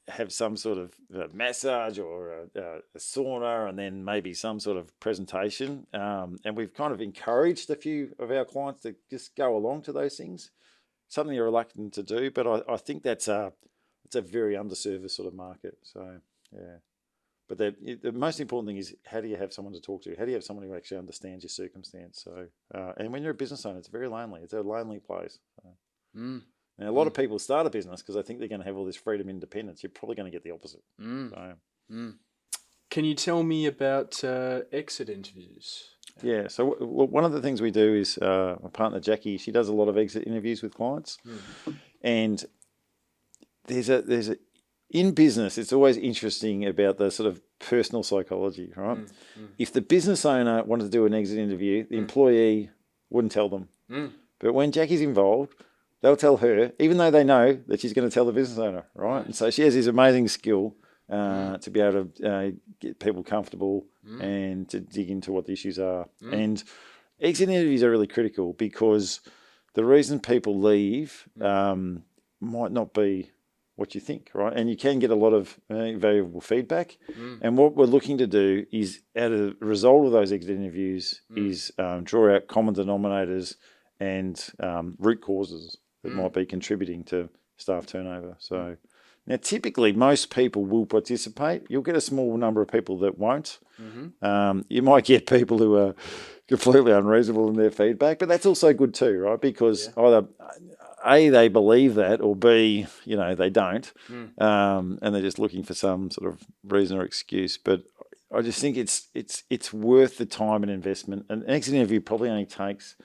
have some sort of massage or a sauna, and then maybe some sort of presentation. And we've kind of encouraged a few of our clients to just go along to those things. Something they're reluctant to do, but I think it's a very underserviced sort of market. So, yeah. But the most important thing is, how do you have someone to talk to? How do you have someone who actually understands your circumstance? So, and when you're a business owner, it's very lonely. It's a lonely place. So. And a lot of people start a business because they think they're going to have all this freedom and independence. You're probably going to get the opposite. So. Can you tell me about exit interviews? Yeah. So one of the things we do is my partner Jackie, she does a lot of exit interviews with clients, and there's a in business, it's always interesting about the sort of personal psychology, right? If the business owner wanted to do an exit interview, the employee wouldn't tell them. But when Jackie's involved, they'll tell her, even though they know that she's going to tell the business owner, right? And so she has this amazing skill to be able to get people comfortable and to dig into what the issues are. And exit interviews are really critical, because the reason people leave might not be what you think, right? And you can get a lot of valuable feedback. And what we're looking to do is, out of the result of those exit interviews, is draw out common denominators and root causes that might be contributing to staff turnover. So now, typically, most people will participate. You'll get a small number of people that won't. You might get people who are completely unreasonable in their feedback, but that's also good too, right? Because either A, they believe that, or B, they don't, and they're just looking for some sort of reason or excuse. But I just think it's worth the time and investment. An exit interview probably only takes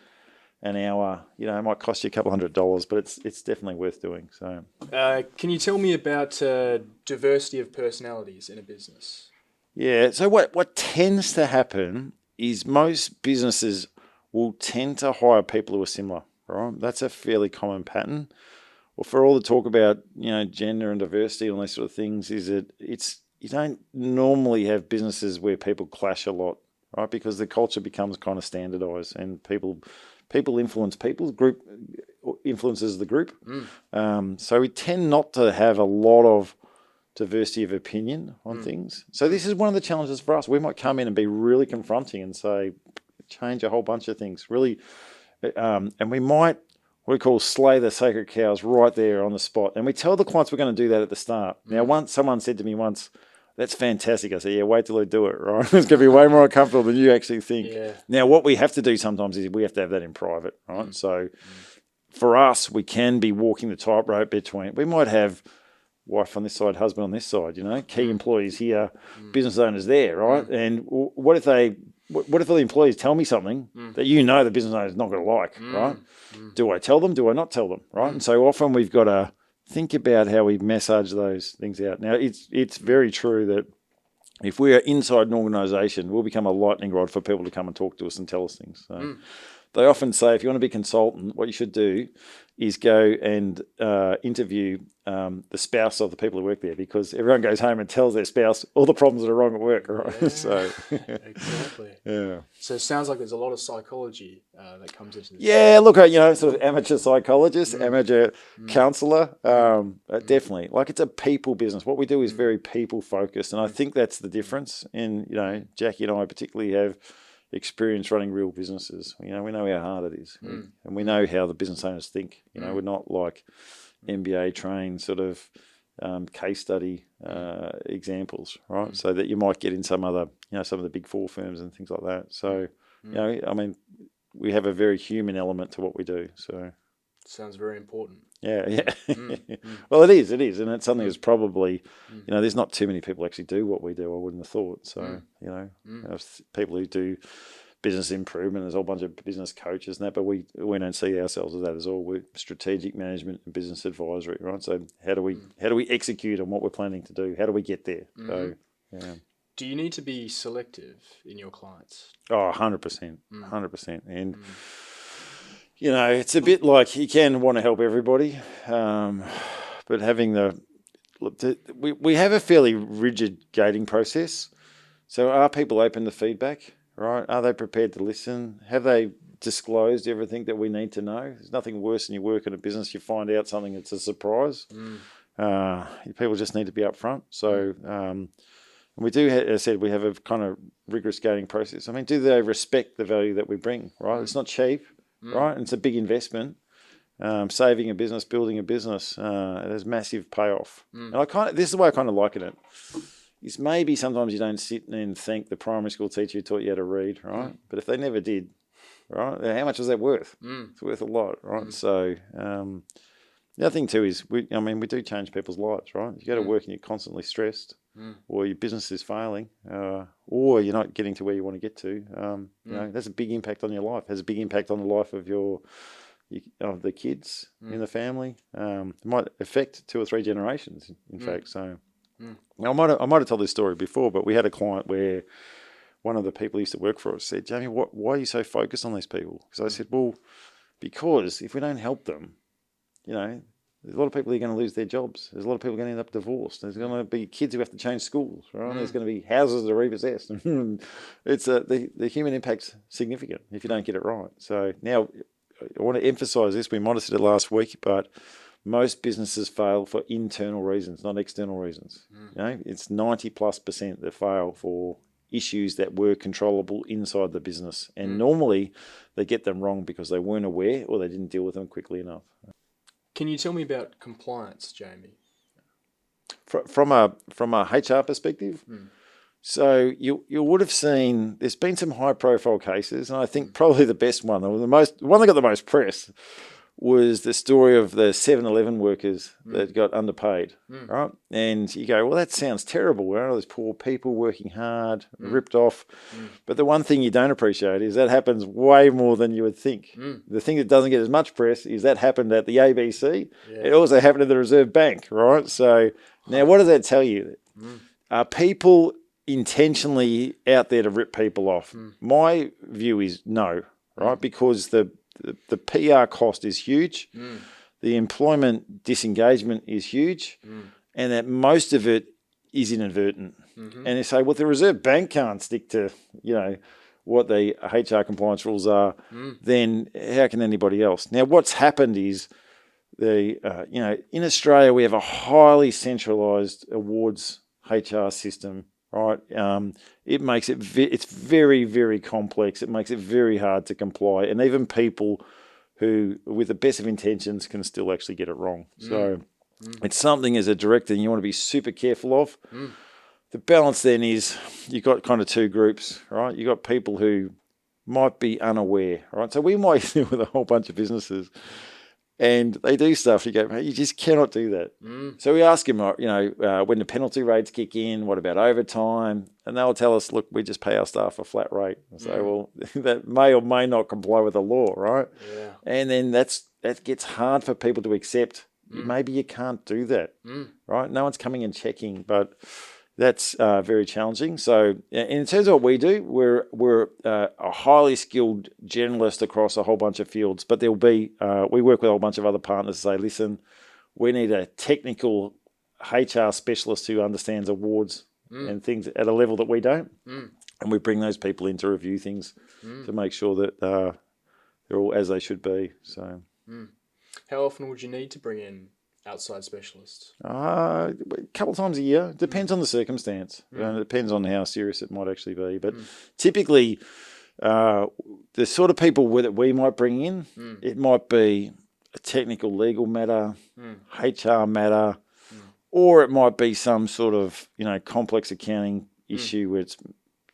an hour. It might cost you a couple $100, but it's definitely worth doing. So, can you tell me about diversity of personalities in a business? Yeah. So what tends to happen is most businesses will tend to hire people who are similar. Right, that's a fairly common pattern. Well, for all the talk about gender and diversity and all those sort of things, is that you don't normally have businesses where people clash a lot, right? Because the culture becomes kind of standardized, and people influence people's group influences the group. So we tend not to have a lot of diversity of opinion on things. So this is one of the challenges for us. We might come in and be really confronting and say, change a whole bunch of things, really. And we might, what we call, slay the sacred cows right there on the spot. And we tell the clients we're going to do that at the start. Now, someone said to me once, that's fantastic. I say, yeah, wait till I do it, right? It's going to be way more uncomfortable than you actually think. Yeah. Now, what we have to do sometimes is we have to have that in private, right? So for us, we can be walking the tightrope between, we might have wife on this side, husband on this side, key employees here, business owners there, right? And what if the employees tell me something that the business owner is not going to like, right? Do I tell them? Do I not tell them, right? And so often we've got to think about how we massage those things out. Now, it's very true that if we are inside an organisation, we'll become a lightning rod for people to come and talk to us and tell us things. So they often say, if you want to be a consultant, what you should do is go and interview the spouse of the people who work there, because everyone goes home and tells their spouse all the problems that are wrong at work, right? Yeah, So exactly. yeah. So it sounds like there's a lot of psychology that comes into this. Yeah, look, sort of amateur psychologist, amateur counsellor, definitely. Like, it's a people business. What we do is very people focused, and I think that's the difference. And Jackie and I particularly have experience running real businesses. We know how hard it is, and we know how the business owners think. We're not like MBA trained sort of case study examples, right? So that you might get in some other, some of the big four firms and things like that. So, we have a very human element to what we do. So, sounds very important. Yeah. Well, it is, and it's something that's probably, there's not too many people actually do what we do. I wouldn't have thought. So, people who do business improvement, there's a whole bunch of business coaches and that, but we don't see ourselves as that as all. We're strategic management and business advisory, right? So how do we execute on what we're planning to do? How do we get there? So, yeah. Do you need to be selective in your clients? Oh, 100%, 100%. And it's a bit like you can want to help everybody, but having we have a fairly rigid gating process. So are people open to feedback, right? Are they prepared to listen? Have they disclosed everything that we need to know? There's nothing worse than you work in a business, you find out something that's a surprise. People just need to be upfront. So we do, as I said, we have a kind of rigorous gating process. I mean, do they respect the value that we bring, right? It's not cheap. Right, and it's a big investment. Saving a business, building a business, it has massive payoff. And this is the way I kind of liken it. Is maybe sometimes you don't sit and thank the primary school teacher who taught you how to read, right? But if they never did, right, how much is that worth? It's worth a lot, right? So the other thing too is we do change people's lives, right? You go to work and you're constantly stressed, or your business is failing, or you're not getting to where you want to get to. That's a big impact on your life. Has a big impact on the life of of the kids in the family. It might affect 2 or 3 generations, in fact. So, now, I might have told this story before, but we had a client where one of the people who used to work for us said, "Jamie, why are you so focused on these people?" Because I said, "Well, because if we don't help them, there's a lot of people who are going to lose their jobs. There's a lot of people going to end up divorced. There's going to be kids who have to change schools, right? There's going to be houses that are repossessed. It's the human impact's significant if you don't get it right. So now I want to emphasise this. We might have said it last week, but most businesses fail for internal reasons, not external reasons. It's 90+% that fail for issues that were controllable inside the business. And normally they get them wrong because they weren't aware or they didn't deal with them quickly enough. Can you tell me about compliance, Jamie? From a HR perspective, so you would have seen there's been some high profile cases, and I think probably the best one, or the one that got the most press, was the story of the 7-Eleven workers that got underpaid, right? And you go, well, that sounds terrible. All those poor people working hard, ripped off. But the one thing you don't appreciate is that happens way more than you would think. The thing that doesn't get as much press is that happened at the ABC. Yeah. It also happened at the Reserve Bank, right? So now what does that tell you? Are people intentionally out there to rip people off? My view is no, right? Because the PR cost is huge, the employment disengagement is huge, and that most of it is inadvertent. And they say, well, the Reserve Bank can't stick to, what the HR compliance rules are, then how can anybody else? Now, what's happened is in Australia, we have a highly centralised awards HR system. Right, it makes it's very, very complex. It makes it very hard to comply, and even people who, with the best of intentions, can still actually get it wrong. So, it's something as a director you want to be super careful of. the balance then is you've got kind of two groups, right? You've got people who might be unaware, right? So we might deal with a whole bunch of businesses and they do stuff. You go, hey, you just cannot do that. So we ask them, when the penalty rates kick in, what about overtime? And they'll tell us, look, we just pay our staff a flat rate. So, well, that may or may not comply with the law, right? Yeah. And then that gets hard for people to accept. Maybe you can't do that, right? No one's coming and checking, but that's very challenging. So in terms of what we do, we're a highly skilled generalist across a whole bunch of fields, but there'll be, we work with a whole bunch of other partners to say, listen, we need a technical HR specialist who understands awards and things at a level that we don't. And we bring those people in to review things to make sure that they're all as they should be. So, how often would you need to bring in outside specialists? A couple of times a year. Depends on the circumstance. It depends on how serious it might actually be. But typically, the sort of people that we might bring in, it might be a technical legal matter, HR matter, or it might be some sort of complex accounting issue where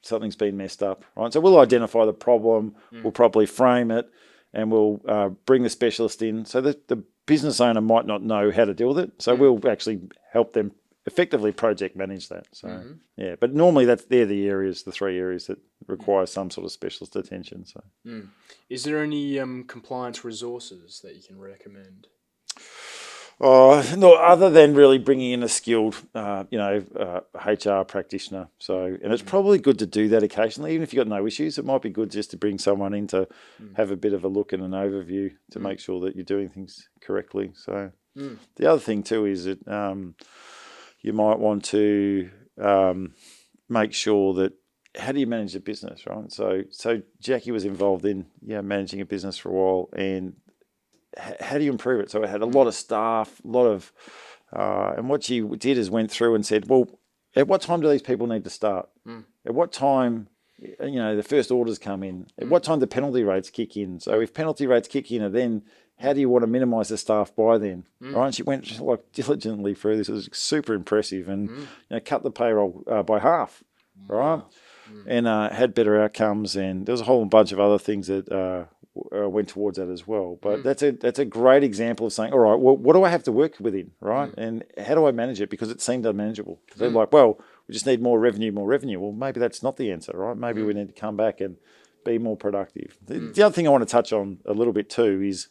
something's been messed up. Right. So we'll identify the problem, we'll probably frame it, and we'll bring the specialist in so that the business owner might not know how to deal with it. So we'll actually help them effectively project manage that. So, yeah, but normally they're the 3 areas that require some sort of specialist attention. So, is there any compliance resources that you can recommend? No, other than really bringing in a skilled, HR practitioner. So, and it's probably good to do that occasionally, even if you've got no issues. It might be good just to bring someone in to have a bit of a look and an overview to make sure that you're doing things correctly. So, the other thing too is that you might want to make sure that how do you manage a business, right? So Jackie was involved in managing a business for a while, and how do you improve it? So it had a lot of staff, and what she did is went through and said, well, at what time do these people need to start? At what time, the first orders come in? At what time do penalty rates kick in? So if penalty rates kick in, then how do you want to minimise the staff by then? Right? And she went diligently through this. It was super impressive, and cut the payroll by half, right? And had better outcomes, and there was a whole bunch of other things that went towards that as well. But that's a great example of saying, all right, well, what do I have to work within, right? And how do I manage it? Because it seemed unmanageable. They're like, well, we just need more revenue. Well, maybe that's not the answer, right? Maybe we need to come back and be more productive. The other thing I want to touch on a little bit too is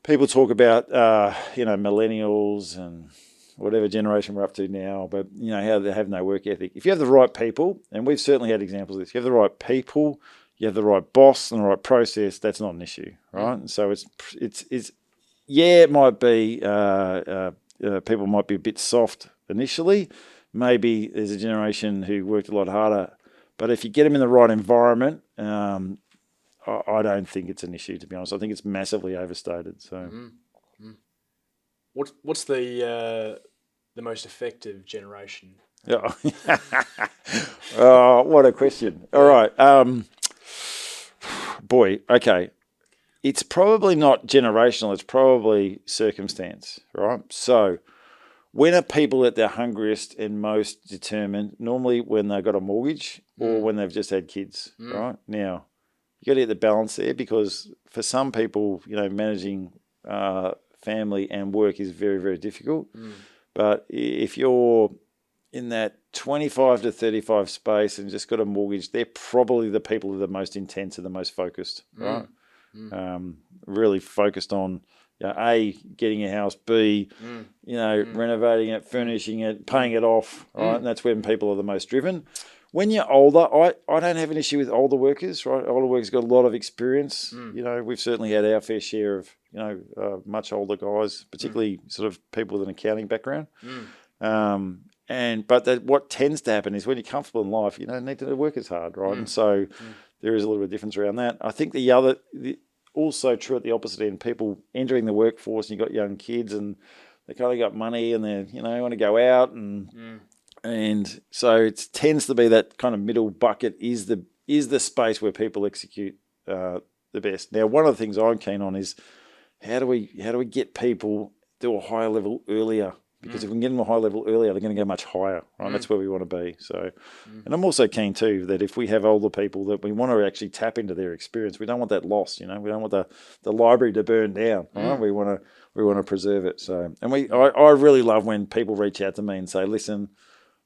people talk about, millennials and whatever generation we're up to now, but how they have no work ethic. If you have the right people, and we've certainly had examples of this, you have the right people, you have the right boss and the right process, that's not an issue, right? So it might be people might be a bit soft initially. Maybe there's a generation who worked a lot harder, but if you get them in the right environment, I don't think it's an issue, to be honest. I think it's massively overstated. So, what's the most effective generation? Yeah. Oh, what a question! All right. Boy, okay. It's probably not generational, it's probably circumstance, right? So when are people at their hungriest and most determined? Normally when they've got a mortgage or when they've just had kids, right? Now, you got to get the balance there, because for some people, managing family and work is very, very difficult. But if you're in that 25 to 35 space and just got a mortgage, they're probably the people who are the most intense and the most focused, right? Really focused on, A, getting a house, B, renovating it, furnishing it, paying it off, right? And that's when people are the most driven. When you're older, I don't have an issue with older workers, right? Older workers got a lot of experience. We've certainly had our fair share of, much older guys, particularly sort of people with an accounting background. But what tends to happen is when you're comfortable in life, you don't need to work as hard, right? And so there is a little bit of difference around that. I think also true at the opposite end, people entering the workforce, and you've got young kids and they kind of got money and they want to go out and so it tends to be that kind of middle bucket is the space where people execute the best. Now, one of the things I'm keen on is how do we get people to a higher level earlier? because if we can get them a high level earlier, they're going to go much higher, right? That's where we want to be. So, and I'm also keen too that if we have older people, that we want to actually tap into their experience. We don't want that lost, we don't want the library to burn down, right? We want to preserve it. So, and I really love when people reach out to me and say, listen,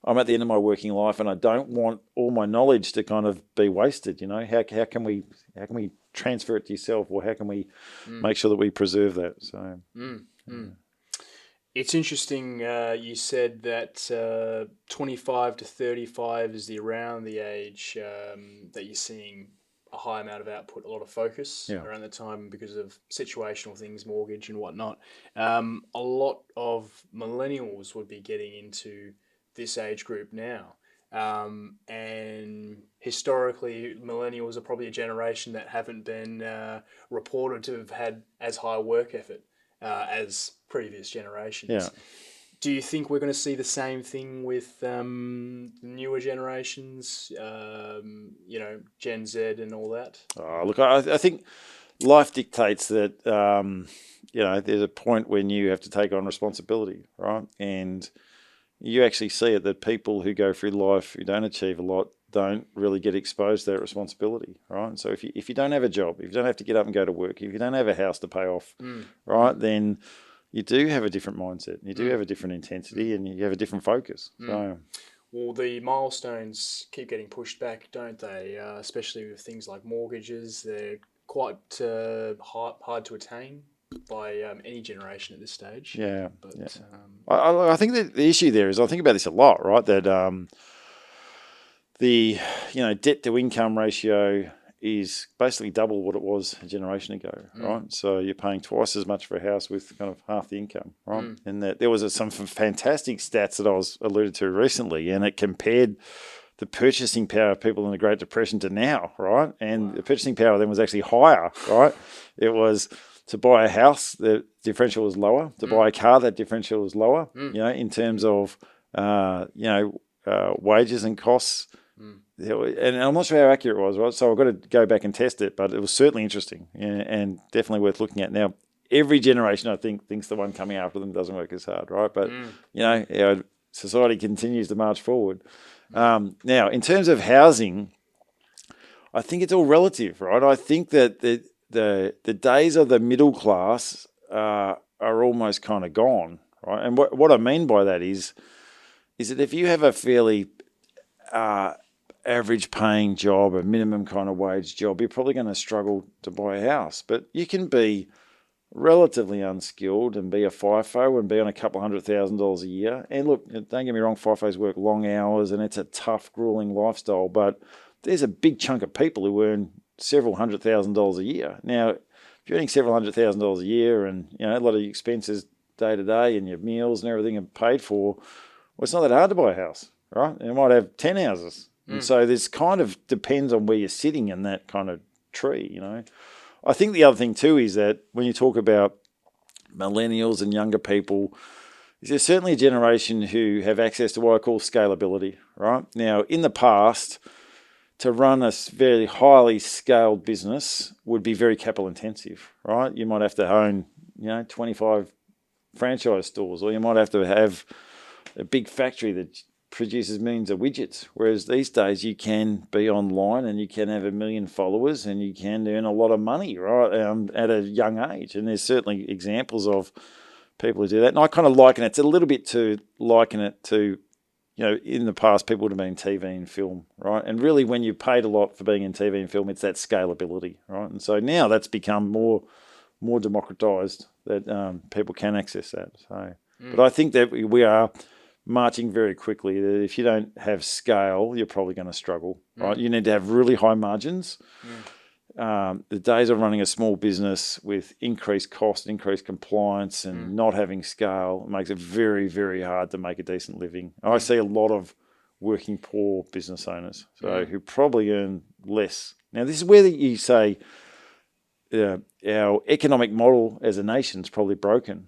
I'm at the end of my working life and I don't want all my knowledge to kind of be wasted. How can we transfer it to yourself, or how can we make sure that we preserve that? So, It's interesting. You said that 25 to 35 is around the age that you're seeing a high amount of output, a lot of focus around the time because of situational things, mortgage and whatnot. A lot of millennials would be getting into this age group now. And historically, millennials are probably a generation that haven't been reported to have had as high work effort as previous generations. Yeah. Do you think we're going to see the same thing with newer generations, Gen Z and all that? Look, I think life dictates that, there's a point when you have to take on responsibility, right? And you actually see it that people who go through life who don't achieve a lot don't really get exposed to that responsibility, right? So if you don't have a job, if you don't have to get up and go to work, if you don't have a house to pay off, right, then you do have a different mindset. You do have a different intensity, and you have a different focus. So, well, the milestones keep getting pushed back, don't they? Especially with things like mortgages, they're quite hard to attain by any generation at this stage. Yeah, but I think that the issue there is, I think about this a lot, right? That the debt to income ratio is basically double what it was a generation ago, right? So you're paying twice as much for a house with kind of half the income, right? And that there was some fantastic stats that I was alluded to recently, and it compared the purchasing power of people in the Great Depression to now, right? And the purchasing power then was actually higher, right? It was to buy a house, the differential was lower. To buy a car, that differential was lower. In terms of wages and costs. And I'm not sure how accurate it was, right? So I've got to go back and test it, but it was certainly interesting and definitely worth looking at. Now, every generation, I think, thinks the one coming after them doesn't work as hard, right? But our society continues to march forward. Now, in terms of housing, I think it's all relative, right? I think that the days of the middle class are almost kind of gone, right? And what I mean by that is that if you have a fairly average paying job, a minimum kind of wage job, you're probably going to struggle to buy a house. But you can be relatively unskilled and be a FIFO and be on a couple $100,000 a year. And look, don't get me wrong, FIFOs work long hours and it's a tough, grueling lifestyle, but there's a big chunk of people who earn several $100,000 a year. Now, if you're earning several $100,000 a year and a lot of your expenses day to day and your meals and everything are paid for, well, it's not that hard to buy a house, right? And you might have 10 houses. And so this kind of depends on where you're sitting in that kind of tree, I think the other thing too is that when you talk about millennials and younger people, there's certainly a generation who have access to what I call scalability, right? Now, in the past, to run a very highly scaled business would be very capital intensive, right? You might have to own, 25 franchise stores, or you might have to have a big factory that produces millions of widgets. Whereas these days you can be online and you can have 1 million followers and you can earn a lot of money, right, at a young age. And there's certainly examples of people who do that. And I kind of liken it, to, in the past people would have been TV and film, right? And really when you paid a lot for being in TV and film, it's that scalability, right? And so now that's become more democratized, that people can access that. So, but I think that we are marching very quickly. If you don't have scale, you're probably going to struggle, right? You need to have really high margins. The days of running a small business with increased cost, increased compliance, and not having scale makes it very, very hard to make a decent living. I see a lot of working poor business owners, who probably earn less. Now, this is where you say our economic model as a nation is probably broken.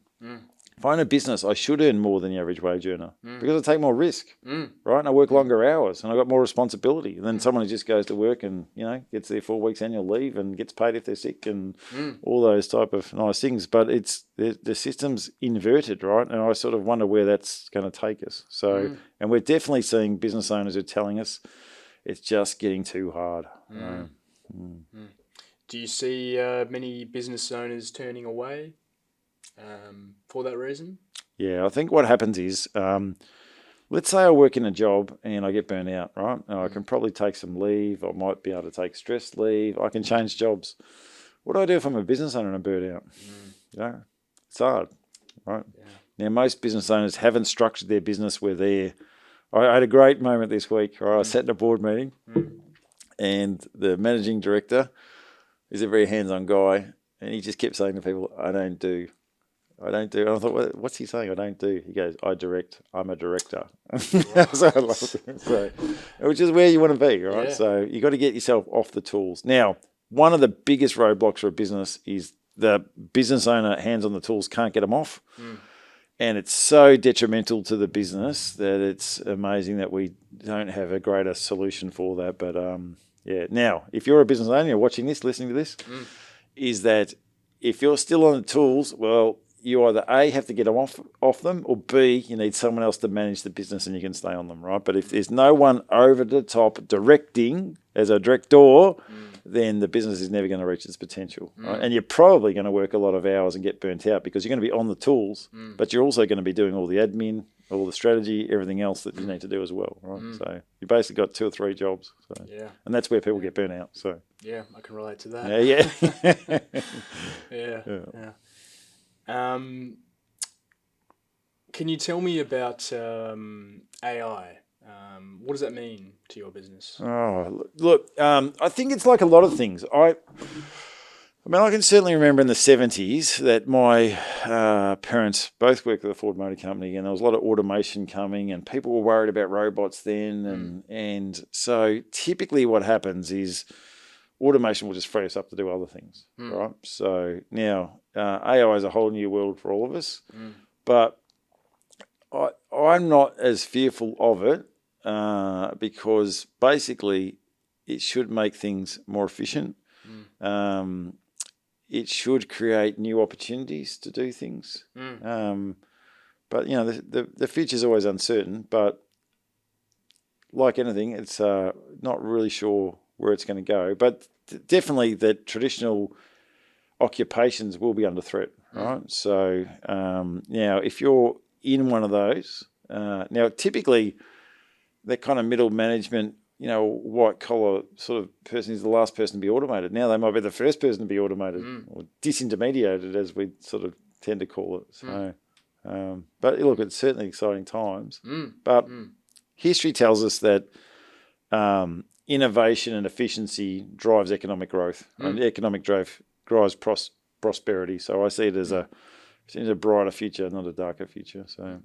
if I own a business, I should earn more than the average wage earner because I take more risk, Mm. right? And I work longer hours and I've got more responsibility than someone who just goes to work and, gets their 4 weeks annual leave and gets paid if they're sick and all those type of nice things. But it's the system's inverted, right? And I sort of wonder where that's going to take us. So, and we're definitely seeing business owners who are telling us it's just getting too hard. Do you see many business owners turning away for that reason? Yeah, I think what happens is, let's say I work in a job and I get burnt out, right? I can probably take some leave. I might be able to take stress leave. I can change jobs. What do I do if I'm a business owner and I'm burnt out? It's hard, right? Yeah. Now, most business owners haven't structured their business where they're... I had a great moment this week. Right? I sat in a board meeting and the managing director is a very hands-on guy and he just kept saying to people, I don't do. And I thought, what's he saying? I don't do. He goes, I direct. I'm a director. So I loved it. So, which is where you want to be, right? Yeah. So you got to get yourself off the tools. Now, one of the biggest roadblocks for a business is the business owner hands on the tools can't get them off. And it's so detrimental to the business that it's amazing that we don't have a greater solution for that. But yeah, now, if you're a business owner, you're watching this, listening to this, is that if you're still on the tools, well, you either A, have to get them off them, or B, you need someone else to manage the business and you can stay on them, right? But if there's no one over the top directing as a director, then the business is never going to reach its potential, right? And you're probably going to work a lot of hours and get burnt out because you're going to be on the tools, but you're also going to be doing all the admin, all the strategy, everything else that you need to do as well, right? So you basically got 2 or 3 jobs. So. Yeah. And that's where people get burnt out. So yeah, I can relate to that. Yeah. Can you tell me about AI? What does that mean to your business? Oh, look, I think it's like a lot of things. I mean, I can certainly remember in the 70s that my parents both worked at the Ford Motor Company and there was a lot of automation coming and people were worried about robots then. And so typically what happens is automation will just free us up to do other things, right? So now AI is a whole new world for all of us, but I'm not as fearful of it because basically it should make things more efficient. It should create new opportunities to do things. But, the future is always uncertain, but like anything, it's not really sure where it's going to go. But definitely the traditional occupations will be under threat, right? So now if you're in one of those, now typically that kind of middle management, white collar sort of person is the last person to be automated. Now they might be the first person to be automated or disintermediated, as we sort of tend to call it. So, but look, it's certainly exciting times. But history tells us that innovation and efficiency drives economic growth, and economic growth drives prosperity. So I see it as a brighter future, not a darker future. So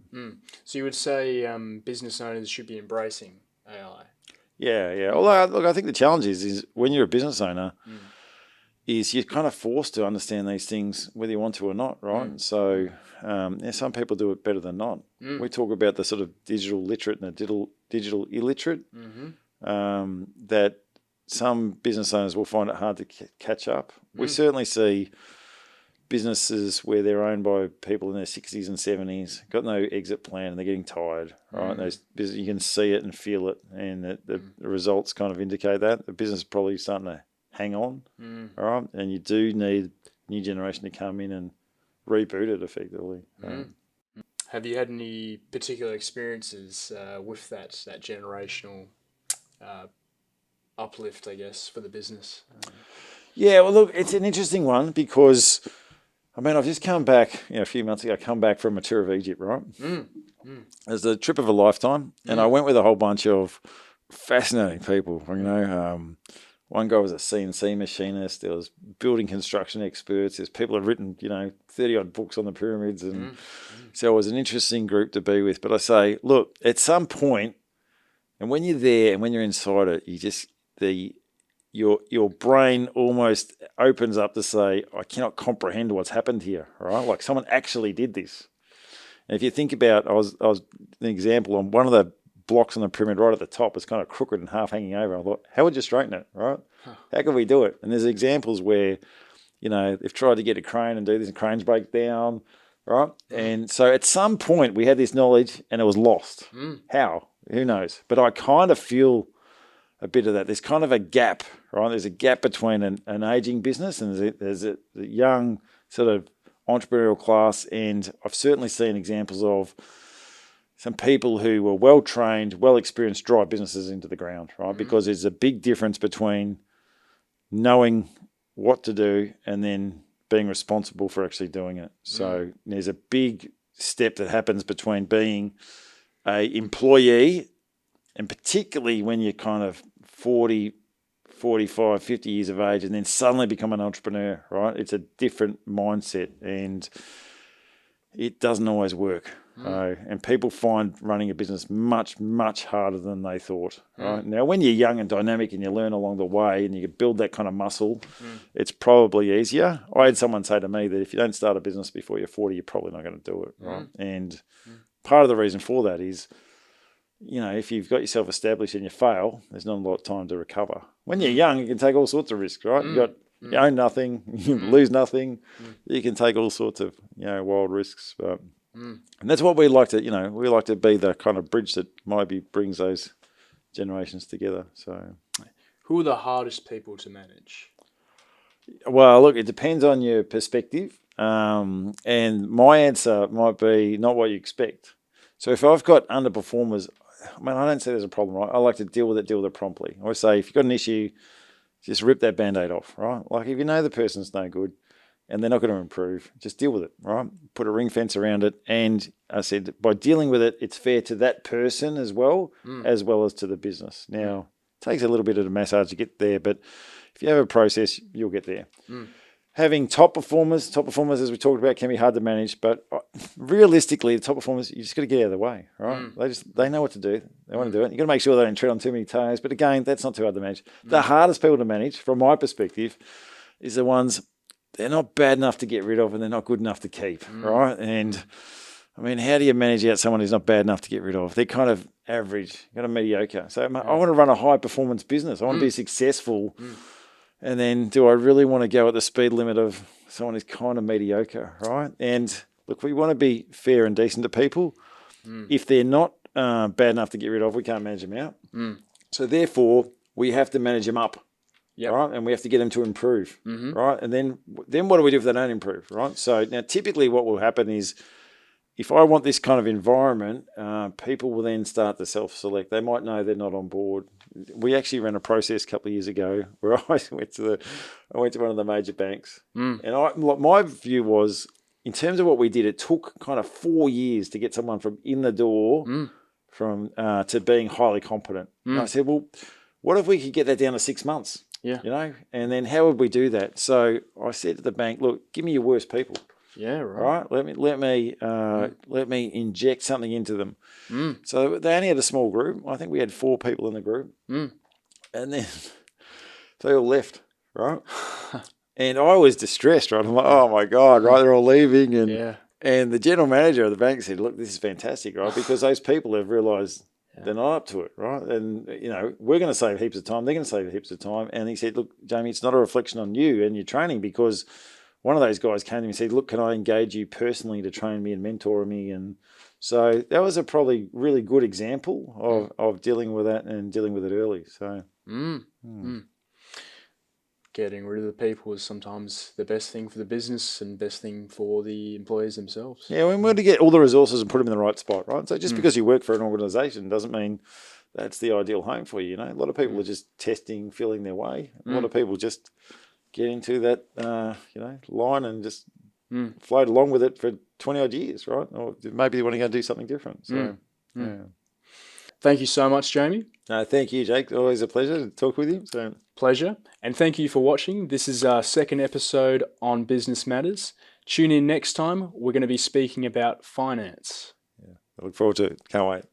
you would say business owners should be embracing AI? Yeah. Although, look, I think the challenge is when you're a business owner, is you're kind of forced to understand these things whether you want to or not, right? So some people do it better than not. We talk about the sort of digital literate and the digital illiterate, that some business owners will find it hard to catch up. We certainly see businesses where they're owned by people in their 60s and 70s, got no exit plan, and they're getting tired, right? You can see it and feel it, and the results kind of indicate that. The business is probably starting to hang on, all right? And you do need a new generation to come in and reboot it effectively. Have you had any particular experiences with that generational uplift, I guess, for the business? Yeah, well, look, it's an interesting one because, I mean, I've just come back, a few months ago, from a tour of Egypt, right? It was a trip of a lifetime, and I went with a whole bunch of fascinating people. One guy was a CNC machinist. There was building construction experts. There's people who've written, 30-odd books on the pyramids. And so it was an interesting group to be with. But I say, look, at some point, and when you're there and when you're inside it, you just, your brain almost opens up to say, I cannot comprehend what's happened here, right? Like someone actually did this. And if you think about, I was an example on one of the blocks on the pyramid right at the top. It's kind of crooked and half hanging over. I thought, how would you straighten it, right? How can we do it? And there's examples where, they've tried to get a crane and do this, and cranes break down, right? And so at some point we had this knowledge and it was lost. How? Who knows? But I kind of feel a bit of that. There's kind of a gap, right? There's a gap between an aging business and there's a young sort of entrepreneurial class, and I've certainly seen examples of some people who were well-trained, well-experienced drive businesses into the ground, right? Because there's a big difference between knowing what to do and then being responsible for actually doing it. So there's a big step that happens between being a employee, and particularly when you're kind of 40, 45, 50 years of age, and then suddenly become an entrepreneur, right? It's a different mindset, and it doesn't always work. And people find running a business much, much harder than they thought, right? Now, when you're young and dynamic and you learn along the way and you build that kind of muscle, it's probably easier. I had someone say to me that if you don't start a business before you're 40, you're probably not going to do it, right? And part of the reason for that is, if you've got yourself established and you fail, there's not a lot of time to recover. When you're young, you can take all sorts of risks, right? You own nothing, you lose nothing. You can take all sorts of, wild risks. But and that's what we like to, we like to be the kind of bridge that maybe brings those generations together. So, who are the hardest people to manage? Well, look, it depends on your perspective. And my answer might be not what you expect. So if I've got underperformers, I don't say there's a problem, right? I like to deal with it promptly. I always say, if you've got an issue, just rip that Band-Aid off, right? Like if you know the person's no good and they're not going to improve, just deal with it, right? Put a ring fence around it. And I said, by dealing with it, it's fair to that person as well as to the business. Now, it takes a little bit of a massage to get there, but if you have a process, you'll get there. Having top performers, as we talked about, can be hard to manage, but realistically, the top performers, you just got to get out of the way, right? They know what to do. They want to do it. You got to make sure they don't tread on too many toes. But again, that's not too hard to manage. The hardest people to manage, from my perspective, is the ones they're not bad enough to get rid of and they're not good enough to keep, right? And how do you manage out someone who's not bad enough to get rid of? They're kind of average, kind of mediocre. So I want to run a high performance business. I want to be successful. And then do I really want to go at the speed limit of someone who's kind of mediocre, right? And look, we want to be fair and decent to people. If they're not bad enough to get rid of, we can't manage them out. So therefore, we have to manage them up, right? And we have to get them to improve, right? And then what do we do if they don't improve, right? So now typically what will happen is, if I want this kind of environment, people will then start to self-select. They might know they're not on board. We actually ran a process a couple of years ago where I went to one of the major banks, and my view was, in terms of what we did, it took kind of 4 years to get someone from in the door to being highly competent. And I said, well, what if we could get that down to 6 months? And then how would we do that? So I said to the bank, look, give me your worst people. Yeah, right. Let me inject something into them. So they only had a small group. I think we had 4 people in the group, and then they all left, right? And I was distressed, right? I'm like, oh my God, right? They're all leaving, and the general manager of the bank said, look, this is fantastic, right? Because those people have realised they're not up to it, right? And we're going to save heaps of time. They're going to save heaps of time. And he said, look, Jamie, it's not a reflection on you and your training, because one of those guys came to me and said, look, can I engage you personally to train me and mentor me? And so that was a probably really good example of dealing with that and dealing with it early. So getting rid of the people is sometimes the best thing for the business and best thing for the employees themselves. Yeah, we're going to get all the resources and put them in the right spot, right? So just because you work for an organisation doesn't mean that's the ideal home for you. A lot of people are just testing, feeling their way. A lot of people just get into that, line and just float along with it for 20 odd years, right? Or maybe they want to go do something different. So, Thank you so much, Jamie. Thank you, Jake. Always a pleasure to talk with you. So, pleasure. And thank you for watching. This is our second episode on Business Matters. Tune in next time. We're going to be speaking about finance. I look forward to it. Can't wait.